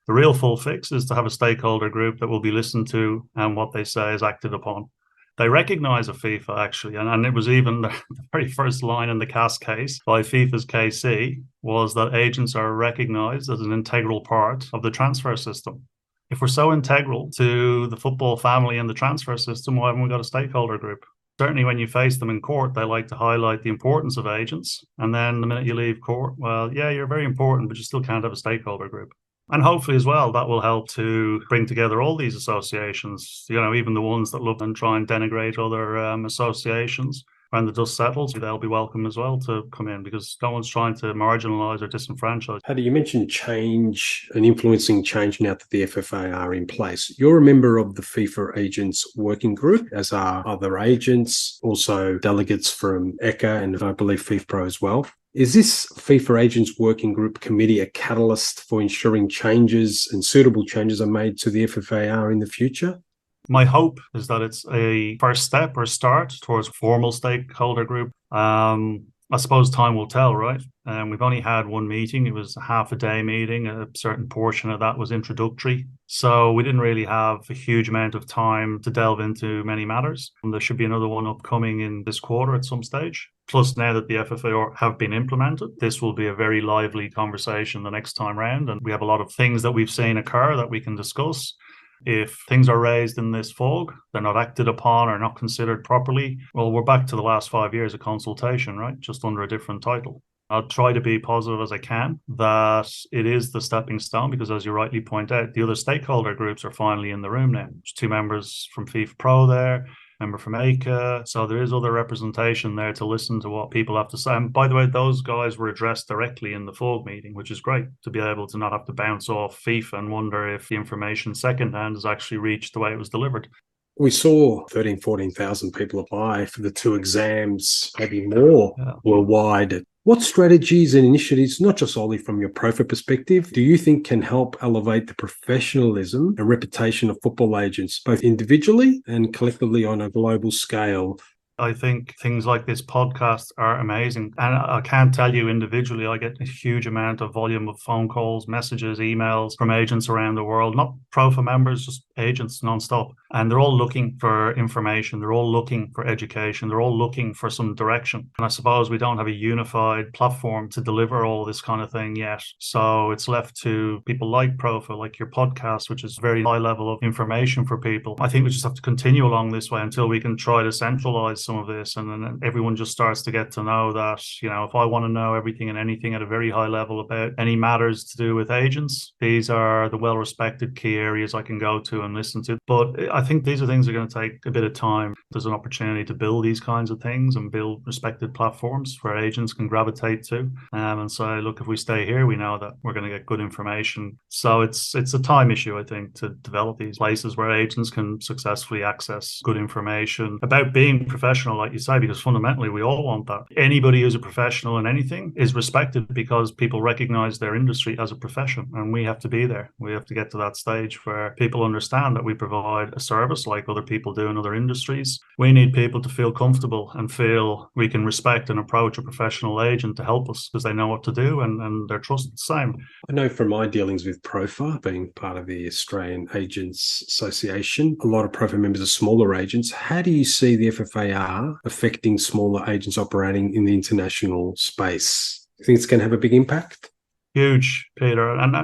The real full fix is to have a stakeholder group that will be listened to and what they say is acted upon. They recognize a FIFA, actually, and it was even the very first line in the CAS case by FIFA's KC was that agents are recognized as an integral part of the transfer system. If we're so integral to the football family and the transfer system, why haven't we got a stakeholder group? Certainly when you face them in court, they like to highlight the importance of agents. And then the minute you leave court, well, yeah, you're very important, but you still can't have a stakeholder group. And hopefully as well, that will help to bring together all these associations, even the ones that look and try and denigrate other associations. When the dust settles, they'll be welcome as well to come in because no one's trying to marginalise or disenfranchise. Paddy, you mentioned change and influencing change now that the FFA are in place. You're a member of the FIFA Agents Working Group, as are other agents, also delegates from ECA and I believe FIFA Pro as well. Is this FIFA Agents Working Group committee a catalyst for ensuring changes and suitable changes are made to the FFAR in the future? My hope is that it's a first step or start towards a formal stakeholder group. I suppose time will tell, right? We've only had one meeting. It was a half-a-day meeting. A certain portion of that was introductory. So we didn't really have a huge amount of time to delve into many matters. And there should be another one upcoming in this quarter at some stage. Plus, now that the FFAR have been implemented, this will be a very lively conversation the next time round. And we have a lot of things that we've seen occur that we can discuss. If things are raised in this fog, they're not acted upon or not considered properly, well, we're back to the last 5 years of consultation, right? Just under a different title. I'll try to be positive as I can that it is the stepping stone because, as you rightly point out, the other stakeholder groups are finally in the room now. There's 2 members from FIFA Pro there, member from ACA. So there is other representation there to listen to what people have to say. And by the way, those guys were addressed directly in the FOG meeting, which is great to be able to not have to bounce off FIFA and wonder if the information secondhand has actually reached the way it was delivered. We saw 14,000 people apply for the 2 exams, maybe more worldwide. What strategies and initiatives, not just solely from your PROFAA perspective, do you think can help elevate the professionalism and reputation of football agents, both individually and collectively on a global scale? I think things like this podcast are amazing. And I can't tell you individually, I get a huge amount of volume of phone calls, messages, emails from agents around the world, not PROFAA members, just agents nonstop. And they're all looking for information. They're all looking for education. They're all looking for some direction. And I suppose we don't have a unified platform to deliver all this kind of thing yet. So it's left to people like PROFAA, like your podcast, which is very high level of information for people. I think we just have to continue along this way until we can try to centralize some of this, and then everyone just starts to get to know that, if I want to know everything and anything at a very high level about any matters to do with agents, these are the well-respected key areas I can go to and listen to. But I think these are things that are going to take a bit of time. There's an opportunity to build these kinds of things and build respected platforms where agents can gravitate to and say, look, if we stay here, we know that we're going to get good information. So it's a time issue, I think, to develop these places where agents can successfully access good information about being professional, like you say, because fundamentally we all want that. Anybody who's a professional in anything is respected because people recognize their industry as a profession, and we have to be there. We have to get to that stage where people understand that we provide a service like other people do in other industries. We need people to feel comfortable and feel we can respect and approach a professional agent to help us because they know what to do and they're trusted the same. I know from my dealings with PROFAA, being part of the Australian Agents Association, a lot of PROFAA members are smaller agents. How do you see the FFAR affecting smaller agents operating in the international space? Do you think it's going to have a big impact? Huge, Peter. And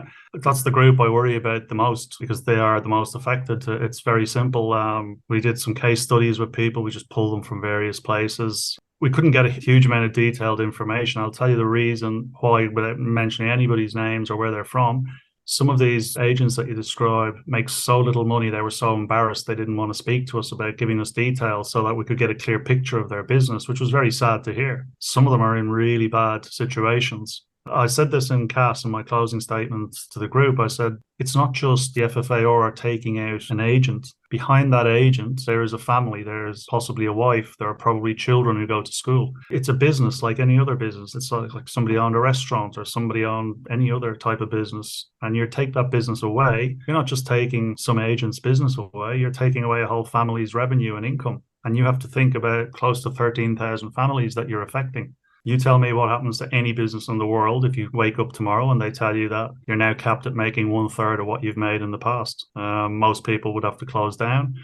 that's the group I worry about the most because they are the most affected. It's very simple. We did some case studies with people. We just pulled them from various places. We couldn't get a huge amount of detailed information. I'll tell you the reason why without mentioning anybody's names or where they're from. Some of these agents that you describe make so little money, they were so embarrassed they didn't want to speak to us about giving us details so that we could get a clear picture of their business, which was very sad to hear. Some of them are in really bad situations. I said this in CAS in my closing statement to the group. I said, it's not just the FFAR taking out an agent. Behind that agent, there is a family. There's possibly a wife. There are probably children who go to school. It's a business like any other business. It's like somebody owned a restaurant or somebody owned any other type of business. And you take that business away. You're not just taking some agent's business away. You're taking away a whole family's revenue and income. And you have to think about close to 13,000 families that you're affecting. You tell me what happens to any business in the world if you wake up tomorrow and they tell you that you're now capped at making 1/3 of what you've made in the past. Most people would have to close down.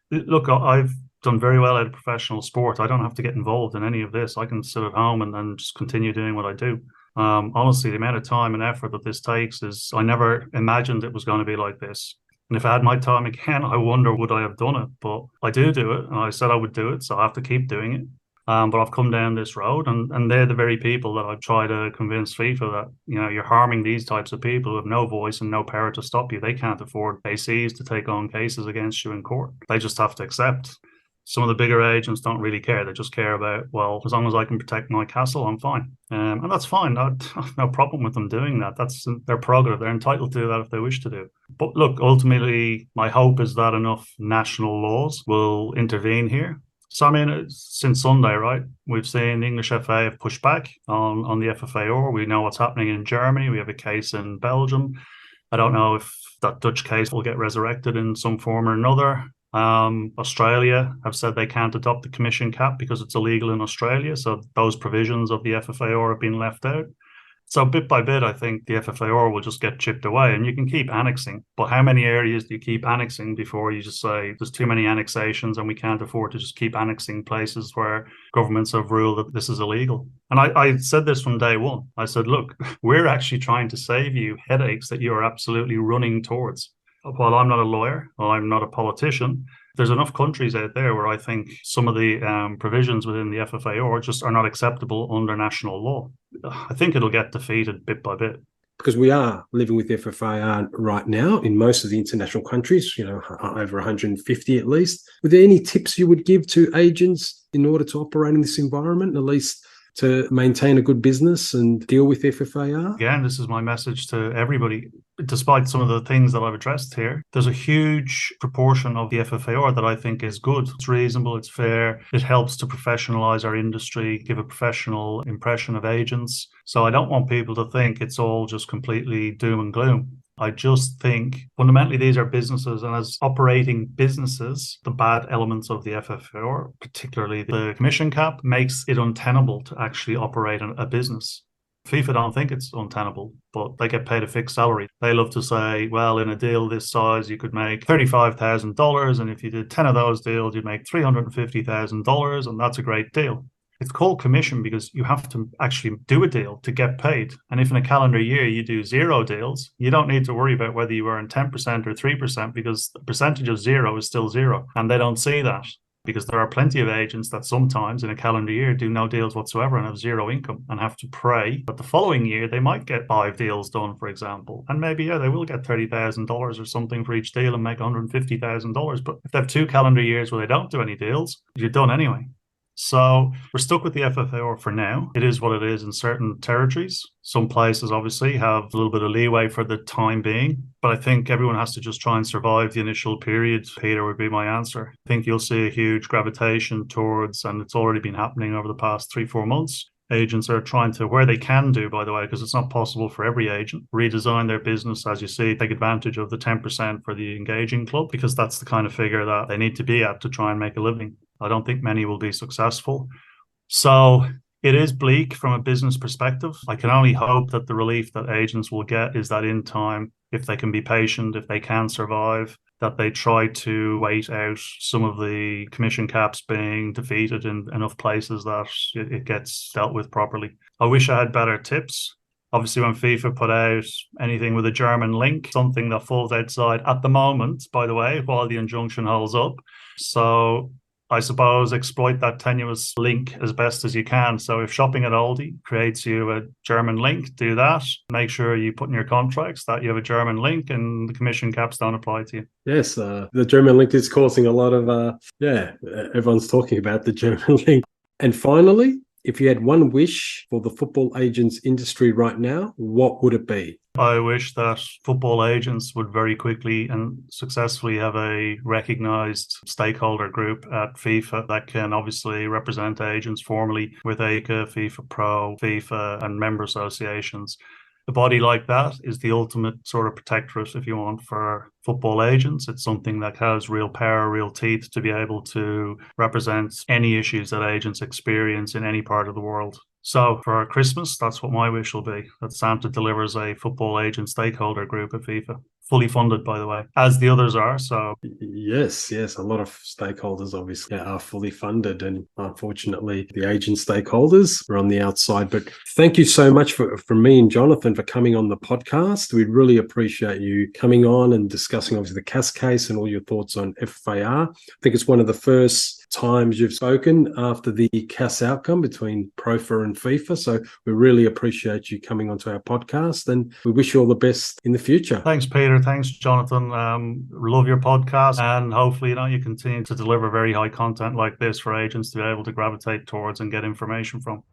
Look, I've done very well out of professional sport. I don't have to get involved in any of this. I can sit at home and just continue doing what I do. Honestly, the amount of time and effort that this takes is, I never imagined it was going to be like this. And if I had my time again, I wonder would I have done it. But I do it, and I said I would do it, so I have to keep doing it. But I've come down this road, and they're the very people that I try to convince FIFA that, you're harming these types of people who have no voice and no power to stop you. They can't afford ACs to take on cases against you in court. They just have to accept. Some of the bigger agents don't really care. They just care about, well, as long as I can protect my castle, I'm fine. And that's fine. I have no problem with them doing that. That's their prerogative. They're entitled to do that if they wish to do. But look, ultimately, my hope is that enough national laws will intervene here. So, since Sunday, right, we've seen the English FA have pushed back on the FFAR. We know what's happening in Germany. We have a case in Belgium. I don't know if that Dutch case will get resurrected in some form or another. Australia have said they can't adopt the commission cap because it's illegal in Australia. So those provisions of the FFAR have been left out. So bit by bit, I think the FFAR will just get chipped away, and you can keep annexing. But how many areas do you keep annexing before you just say there's too many annexations and we can't afford to just keep annexing places where governments have ruled that this is illegal? And I said this from day one. I said, look, we're actually trying to save you headaches that you are absolutely running towards. While I'm not a lawyer, while I'm not a politician, there's enough countries out there where I think some of the provisions within the FFAR just are not acceptable under national law. I think it'll get defeated bit by bit. Because we are living with FFAR right now in most of the international countries, over 150 at least. Were there any tips you would give to agents in order to operate in this environment, at least to maintain a good business and deal with FFAR? Again, this is my message to everybody. Despite some of the things that I've addressed here, there's a huge proportion of the FFAR that I think is good. It's reasonable, it's fair, it helps to professionalize our industry, give a professional impression of agents. So I don't want people to think it's all just completely doom and gloom. I just think fundamentally these are businesses, and as operating businesses, the bad elements of the FFAR, particularly the commission cap, makes it untenable to actually operate a business. FIFA don't think it's untenable, but they get paid a fixed salary. They love to say, well, in a deal this size, you could make $35,000, and if you did 10 of those deals, you'd make $350,000, and that's a great deal. It's called commission because you have to actually do a deal to get paid. And if in a calendar year you do 0 deals, you don't need to worry about whether you earn 10% or 3% because the percentage of 0 is still 0. And they don't see that. because there are plenty of agents that sometimes in a calendar year do no deals whatsoever and have zero income and have to pray that the following year they might get 5 deals done, for example. And maybe, yeah, they will get $30,000 or something for each deal and make $150,000. But if they have 2 calendar years where they don't do any deals, you're done anyway. So we're stuck with the FFAR for now. It is what it is in certain territories. Some places obviously have a little bit of leeway for the time being, but I think everyone has to just try and survive the initial period, Peter, would be my answer. I think you'll see a huge gravitation towards, and it's already been happening over the past 3-4 months, agents are trying to, where they can do, by the way, because it's not possible for every agent, redesign their business, as you see, take advantage of the 10% for the engaging club, because that's the kind of figure that they need to be at to try and make a living. I don't think many will be successful. So it is bleak from a business perspective. I can only hope that the relief that agents will get is that in time, if they can be patient, if they can survive, that they try to wait out some of the commission caps being defeated in enough places that it gets dealt with properly. I wish I had better tips. Obviously, when FIFA put out anything with a German link, something that falls outside at the moment, by the way, while the injunction holds up. So I suppose exploit that tenuous link as best as you can. So if shopping at Aldi creates you a German link, do that. Make sure you put in your contracts that you have a German link and the commission caps don't apply to you. Yes, the German link is causing a lot of, everyone's talking about the German link. And finally, if you had one wish for the football agents industry right now, what would it be? I wish that football agents would very quickly and successfully have a recognised stakeholder group at FIFA that can obviously represent agents formally with AICA, FIFA Pro, FIFA and member associations. A body like that is the ultimate sort of protectorate, if you want, for football agents. It's something that has real power, real teeth to be able to represent any issues that agents experience in any part of the world. So for Christmas, that's what my wish will be, that Santa delivers a football agent stakeholder group at FIFA. Fully funded, by the way, as the others are. So yes, a lot of stakeholders obviously are fully funded, and unfortunately the agent stakeholders are on the outside. But thank you so much for me and Jonathan for coming on the podcast. We really appreciate you coming on and discussing obviously the CAS case and all your thoughts on FFAR. I think it's one of the first times you've spoken after the CAS outcome between PROFAA and FIFA. So we really appreciate you coming onto our podcast, and we wish you all the best in the future. Thanks, Peter. Thanks, Jonathan. Love your podcast, and hopefully, you continue to deliver very high content like this for agents to be able to gravitate towards and get information from.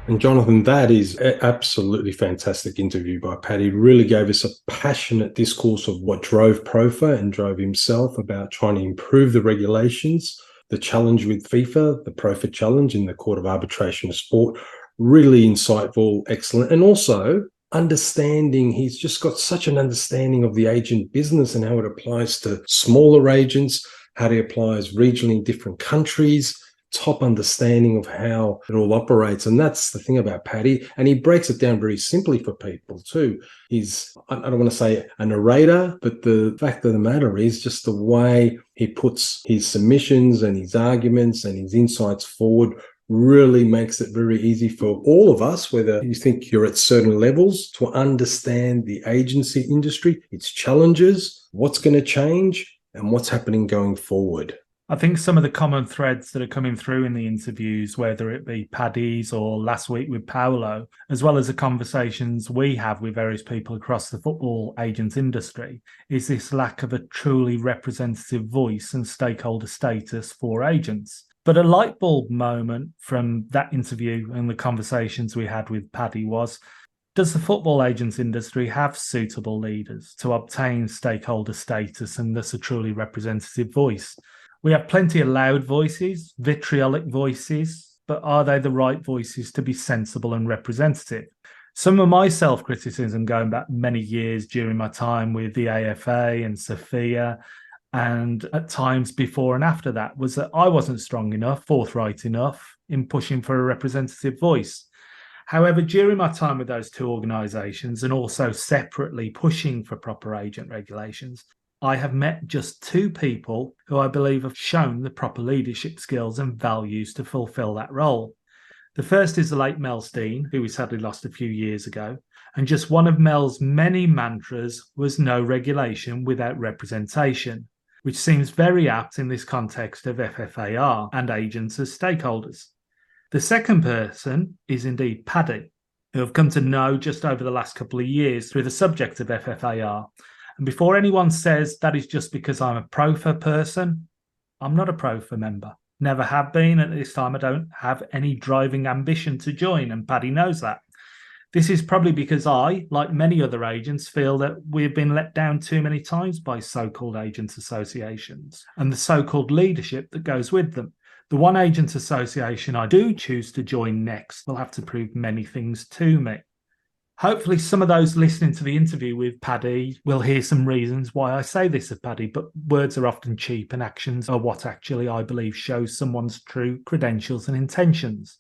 And Jonathan, that is an absolutely fantastic interview by Paddy. Really gave us a passionate discourse of what drove PROFAA and drove himself about trying to improve the regulations, the challenge with FIFA, the PROFAA challenge in the Court of Arbitration of Sport. Really insightful, excellent, and also understanding, he's just got such an understanding of the agent business and how it applies to smaller agents, how it applies regionally in different countries, top understanding of how it all operates. And that's the thing about Paddy. And he breaks it down very simply for people too. He's, I don't want to say a narrator, but the fact of the matter is just the way he puts his submissions and his arguments and his insights forward really makes it very easy for all of us, whether you think you're at certain levels, to understand the agency industry, its challenges, what's going to change, and what's happening going forward. I think some of the common threads that are coming through in the interviews, whether it be Paddy's or last week with Paolo, as well as the conversations we have with various people across the football agent industry, is this lack of a truly representative voice and stakeholder status for agents. But a light bulb moment from that interview and the conversations we had with Paddy was, does the football agents industry have suitable leaders to obtain stakeholder status and thus a truly representative voice? We have plenty of loud voices, vitriolic voices, but are they the right voices to be sensible and representative? Some of my self-criticism going back many years during my time with the AFA and Sophia, and at times before and after that, was that I wasn't strong enough, forthright enough in pushing for a representative voice. However, during my time with those two organisations and also separately pushing for proper agent regulations, I have met just two people who I believe have shown the proper leadership skills and values to fulfil that role. The first is the late Mel Steen, who we sadly lost a few years ago. And just one of Mel's many mantras was no regulation without representation. which seems very apt in this context of FFAR and agents as stakeholders. The second person is indeed Paddy, who I've come to know just over the last couple of years through the subject of FFAR. And before anyone says that is just because I'm a PROFAA person, I'm not a PROFAA member. Never have been, and at this time I don't have any driving ambition to join, and Paddy knows that. This is probably because I, like many other agents, feel that we've been let down too many times by so-called agents associations and the so-called leadership that goes with them. The one agent association I do choose to join next will have to prove many things to me. Hopefully some of those listening to the interview with Paddy will hear some reasons why I say this of Paddy, but words are often cheap and actions are what actually I believe shows someone's true credentials and intentions.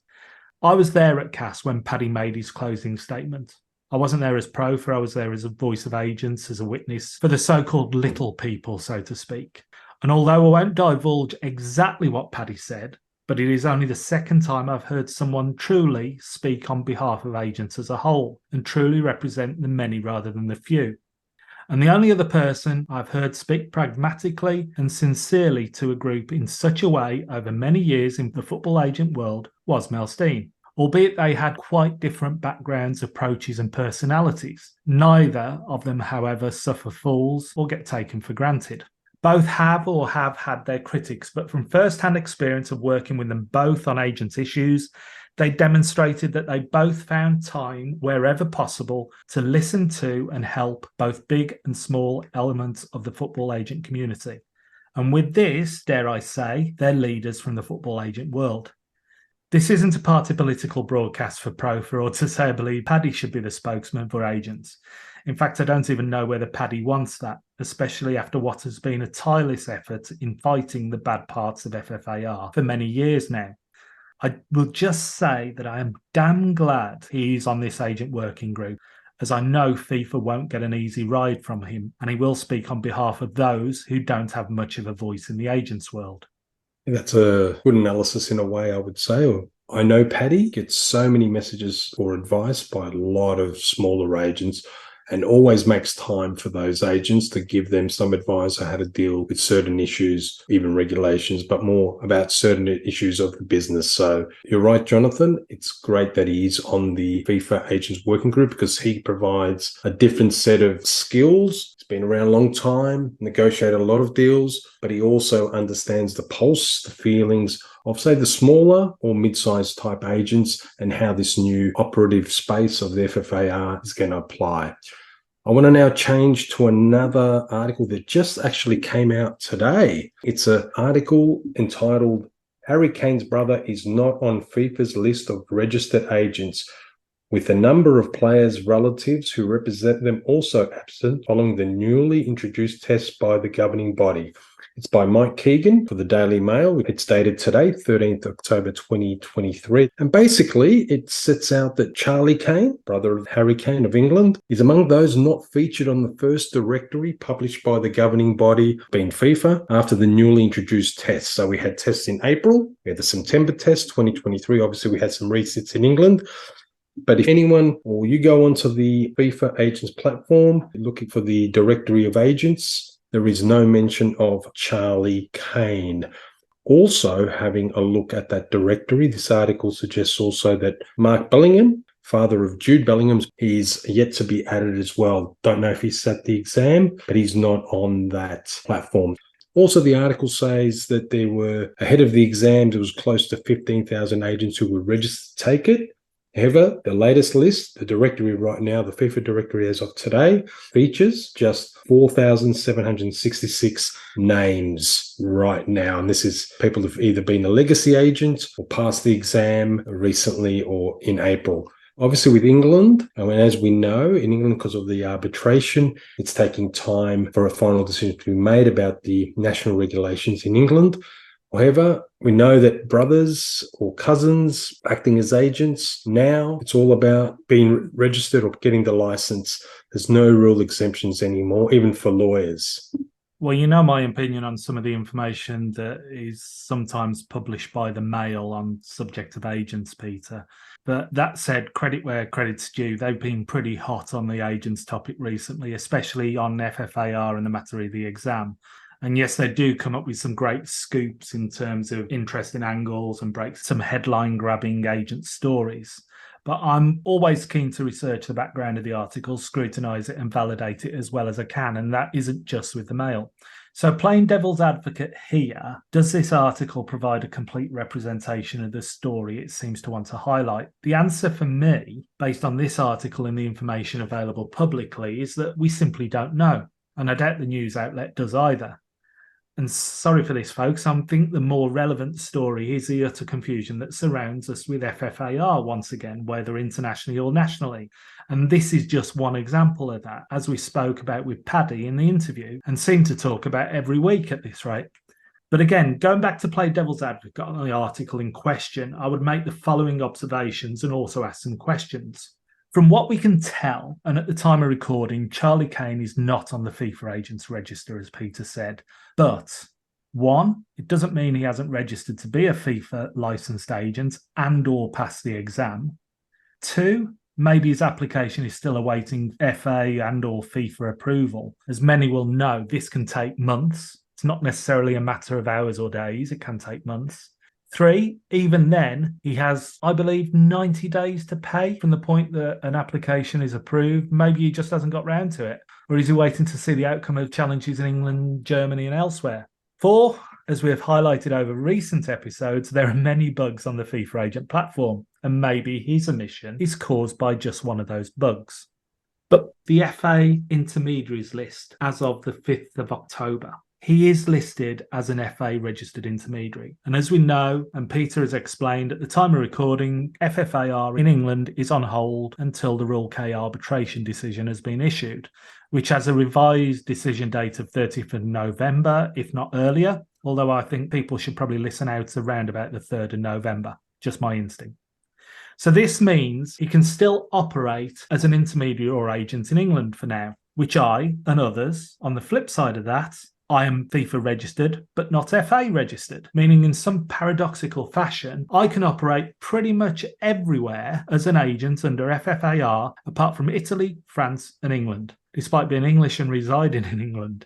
I was there at CAS when Paddy made his closing statement. I wasn't there as PROFAA, I was there as a voice of agents, as a witness for the so-called little people, so to speak. And although I won't divulge exactly what Paddy said, but it is only the second time I've heard someone truly speak on behalf of agents as a whole and truly represent the many rather than the few. And the only other person I've heard speak pragmatically and sincerely to a group in such a way over many years in the football agent world was Mel Steen. Albeit they had quite different backgrounds, approaches and personalities. Neither of them, however, suffer fools or get taken for granted. Both have or have had their critics, but from first-hand experience of working with them both on agents issues, they demonstrated that they both found time, wherever possible, to listen to and help both big and small elements of the football agent community. And with this, dare I say, they're leaders from the football agent world. This isn't a party political broadcast for PROFAA or to say I believe Paddy should be the spokesman for agents. In fact, I don't even know whether Paddy wants that, especially after what has been a tireless effort in fighting the bad parts of FFAR for many years now. I will just say that I am damn glad he's on this agent working group, as I know FIFA won't get an easy ride from him, and he will speak on behalf of those who don't have much of a voice in the agents world. That's a good analysis in a way, I would say. I know Paddy gets so many messages or advice by a lot of smaller agents and always makes time for those agents to give them some advice on how to deal with certain issues, even regulations, but more about certain issues of the business. So you're right, Jonathan. It's great that he is on the FIFA Agents Working Group because he provides a different set of skills. He's been around a long time, negotiated a lot of deals, but he also understands the pulse, the feelings of, say, the smaller or mid-sized type agents and how this new operative space of the FFAR is going to apply. I want to now change to another article that just actually came out today. It's an article entitled, Harry Kane's brother is not on FIFA's list of registered agents, with a number of players' relatives who represent them also absent following the newly introduced test by the governing body. It's by Mike Keegan for the Daily Mail. It's dated today, 13th October 2023. And basically, it sets out that Charlie Kane, brother of Harry Kane of England, is among those not featured on the first directory published by the governing body, being FIFA, after the newly introduced tests. So we had tests in April, we had the September test, 2023. Obviously, we had some resets in England. But if anyone, or you go onto the FIFA agents platform, looking for the directory of agents, there is no mention of Charlie Kane. Also, having a look at that directory, this article suggests also that Mark Bellingham, father of Jude Bellingham, is yet to be added as well. Don't know if he sat the exam, but he's not on that platform. Also, the article says that there were, ahead of the exams, there was close to 15,000 agents who were registered to take it. However, the latest list, the directory right now, the FIFA directory as of today, features just 4,766 names right now. And this is people who've either been a legacy agent or passed the exam recently or in April. Obviously, with England, and as we know, in England, because of the arbitration, it's taking time for a final decision to be made about the national regulations in England. However, we know that brothers or cousins acting as agents, now it's all about being registered or getting the license. There's no rule exemptions anymore, even for lawyers. Well, you know my opinion on some of the information that is sometimes published by the Mail on subject of agents, Peter. But that said, credit where credit's due. They've been pretty hot on the agents topic recently, especially on FFAR and the matter of the exam. And yes, they do come up with some great scoops in terms of interesting angles and break some headline-grabbing agent stories. But I'm always keen to research the background of the article, scrutinise it and validate it as well as I can, and that isn't just with the Mail. So playing devil's advocate here, does this article provide a complete representation of the story it seems to want to highlight? The answer for me, based on this article and the information available publicly, is that we simply don't know. And I doubt the news outlet does either. And sorry for this, folks, I think the more relevant story is the utter confusion that surrounds us with FFAR once again, whether internationally or nationally. And this is just one example of that, as we spoke about with Paddy in the interview and seem to talk about every week at this rate. But again, going back to play devil's advocate on the article in question, I would make the following observations and also ask some questions. From what we can tell, and at the time of recording, Charlie Kane is not on the FIFA agents register, as Peter said. But one, it doesn't mean he hasn't registered to be a FIFA licensed agent and or passed the exam. Two, maybe his application is still awaiting FA and or FIFA approval. As many will know, this can take months. It's not necessarily a matter of hours or days. It can take months. Three, even then, he has, I believe, 90 days to pay from the point that an application is approved. Maybe he just hasn't got round to it. Or is he waiting to see the outcome of challenges in England, Germany and elsewhere? Four, as we have highlighted over recent episodes, there are many bugs on the FIFA agent platform, and maybe his omission is caused by just one of those bugs. But the FA intermediaries list as of the 5th of October, he is listed as an FA registered intermediary. And as we know, and Peter has explained at the time of recording, FFAR in England is on hold until the Rule K arbitration decision has been issued, which has a revised decision date of 30th of November, if not earlier, although I think people should probably listen out around about the 3rd of November, just my instinct. So this means he can still operate as an intermediary or agent in England for now, which I and others, on the flip side of that, I am FIFA registered, but not FA registered, meaning in some paradoxical fashion, I can operate pretty much everywhere as an agent under FFAR, apart from Italy, France and England, despite being English and residing in England.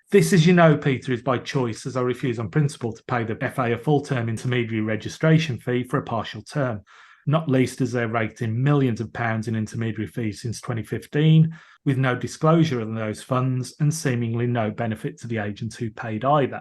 This, as you know, Peter, is by choice, as I refuse on principle to pay the FA a full-term intermediary registration fee for a partial term, not least as they're raked in millions of pounds in intermediary fees since 2015, with no disclosure of those funds and seemingly no benefit to the agents who paid either.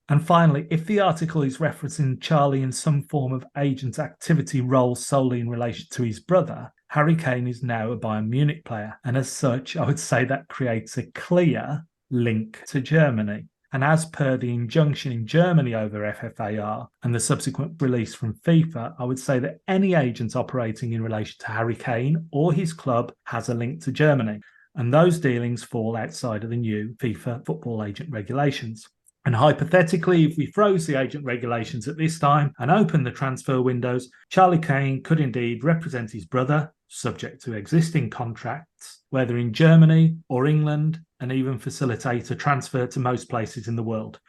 And finally, if the article is referencing Charlie in some form of agent activity role solely in relation to his brother, Harry Kane is now a Bayern Munich player, and as such, I would say that creates a clear link to Germany. And as per the injunction in Germany over FFAR and the subsequent release from FIFA, I would say that any agent operating in relation to Harry Kane or his club has a link to Germany. And those dealings fall outside of the new FIFA football agent regulations. And hypothetically, if we froze the agent regulations at this time and opened the transfer windows, Charlie Kane could indeed represent his brother, subject to existing contracts, whether in Germany or England, and even facilitate a transfer to most places in the world.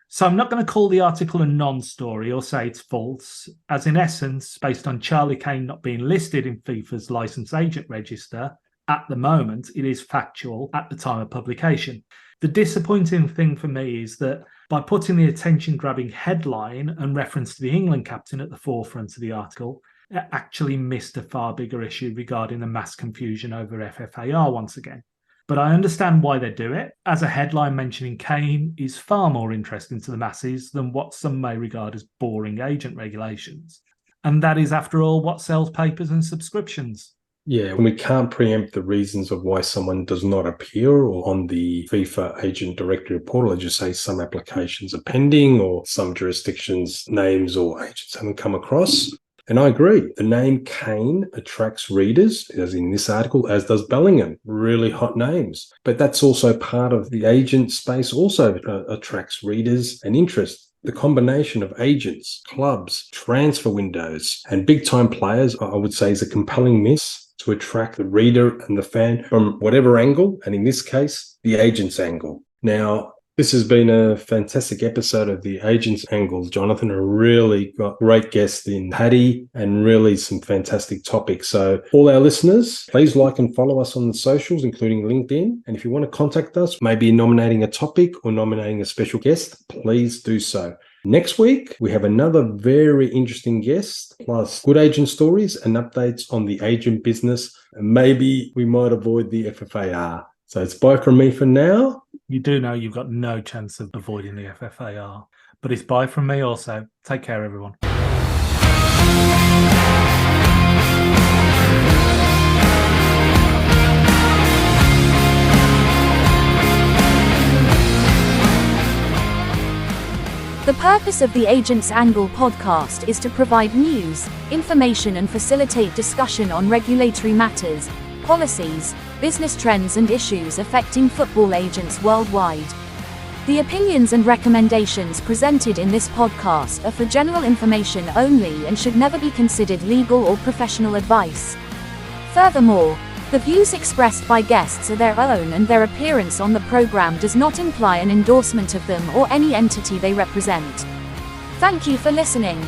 So I'm not going to call the article a non-story or say it's false, as in essence, based on Charlie Kane not being listed in FIFA's licensed agent register, at the moment, it is factual at the time of publication. The disappointing thing for me is that by putting the attention-grabbing headline and reference to the England captain at the forefront of the article, it actually missed a far bigger issue regarding the mass confusion over FFAR once again. But I understand why they do it, as a headline mentioning Kane is far more interesting to the masses than what some may regard as boring agent regulations. And that is, after all, what sells papers and subscriptions. Yeah, we can't preempt the reasons of why someone does not appear on the FIFA agent directory portal. As you say, some applications are pending or some jurisdictions' names or agents haven't come across. And I agree. The name Kane attracts readers, as in this article, as does Bellingham. Really hot names. But that's also part of the agent space, also attracts readers and interest. The combination of agents, clubs, transfer windows, and big-time players, I would say, is a compelling mix to attract the reader and the fan from whatever angle, and in this case, the agent's angle. Now, This has been a fantastic episode of the Agents Angle. Jonathan, I really got great guests in Paddy and really some fantastic topics. So all our listeners, please like and follow us on the socials, including LinkedIn. And if you want to contact us, maybe nominating a topic or nominating a special guest, please do so. Next week, we have another very interesting guest, plus good agent stories and updates on the agent business. And maybe we might avoid the FFAR. So it's bye from me for now. You do know you've got no chance of avoiding the FFAR, but it's bye from me also. Take care, everyone. The purpose of the Agents Angle podcast is to provide news, information and facilitate discussion on regulatory matters, policies, business trends and issues affecting football agents worldwide. The opinions and recommendations presented in this podcast are for general information only and should never be considered legal or professional advice. Furthermore, the views expressed by guests are their own and their appearance on the program does not imply an endorsement of them or any entity they represent. Thank you for listening.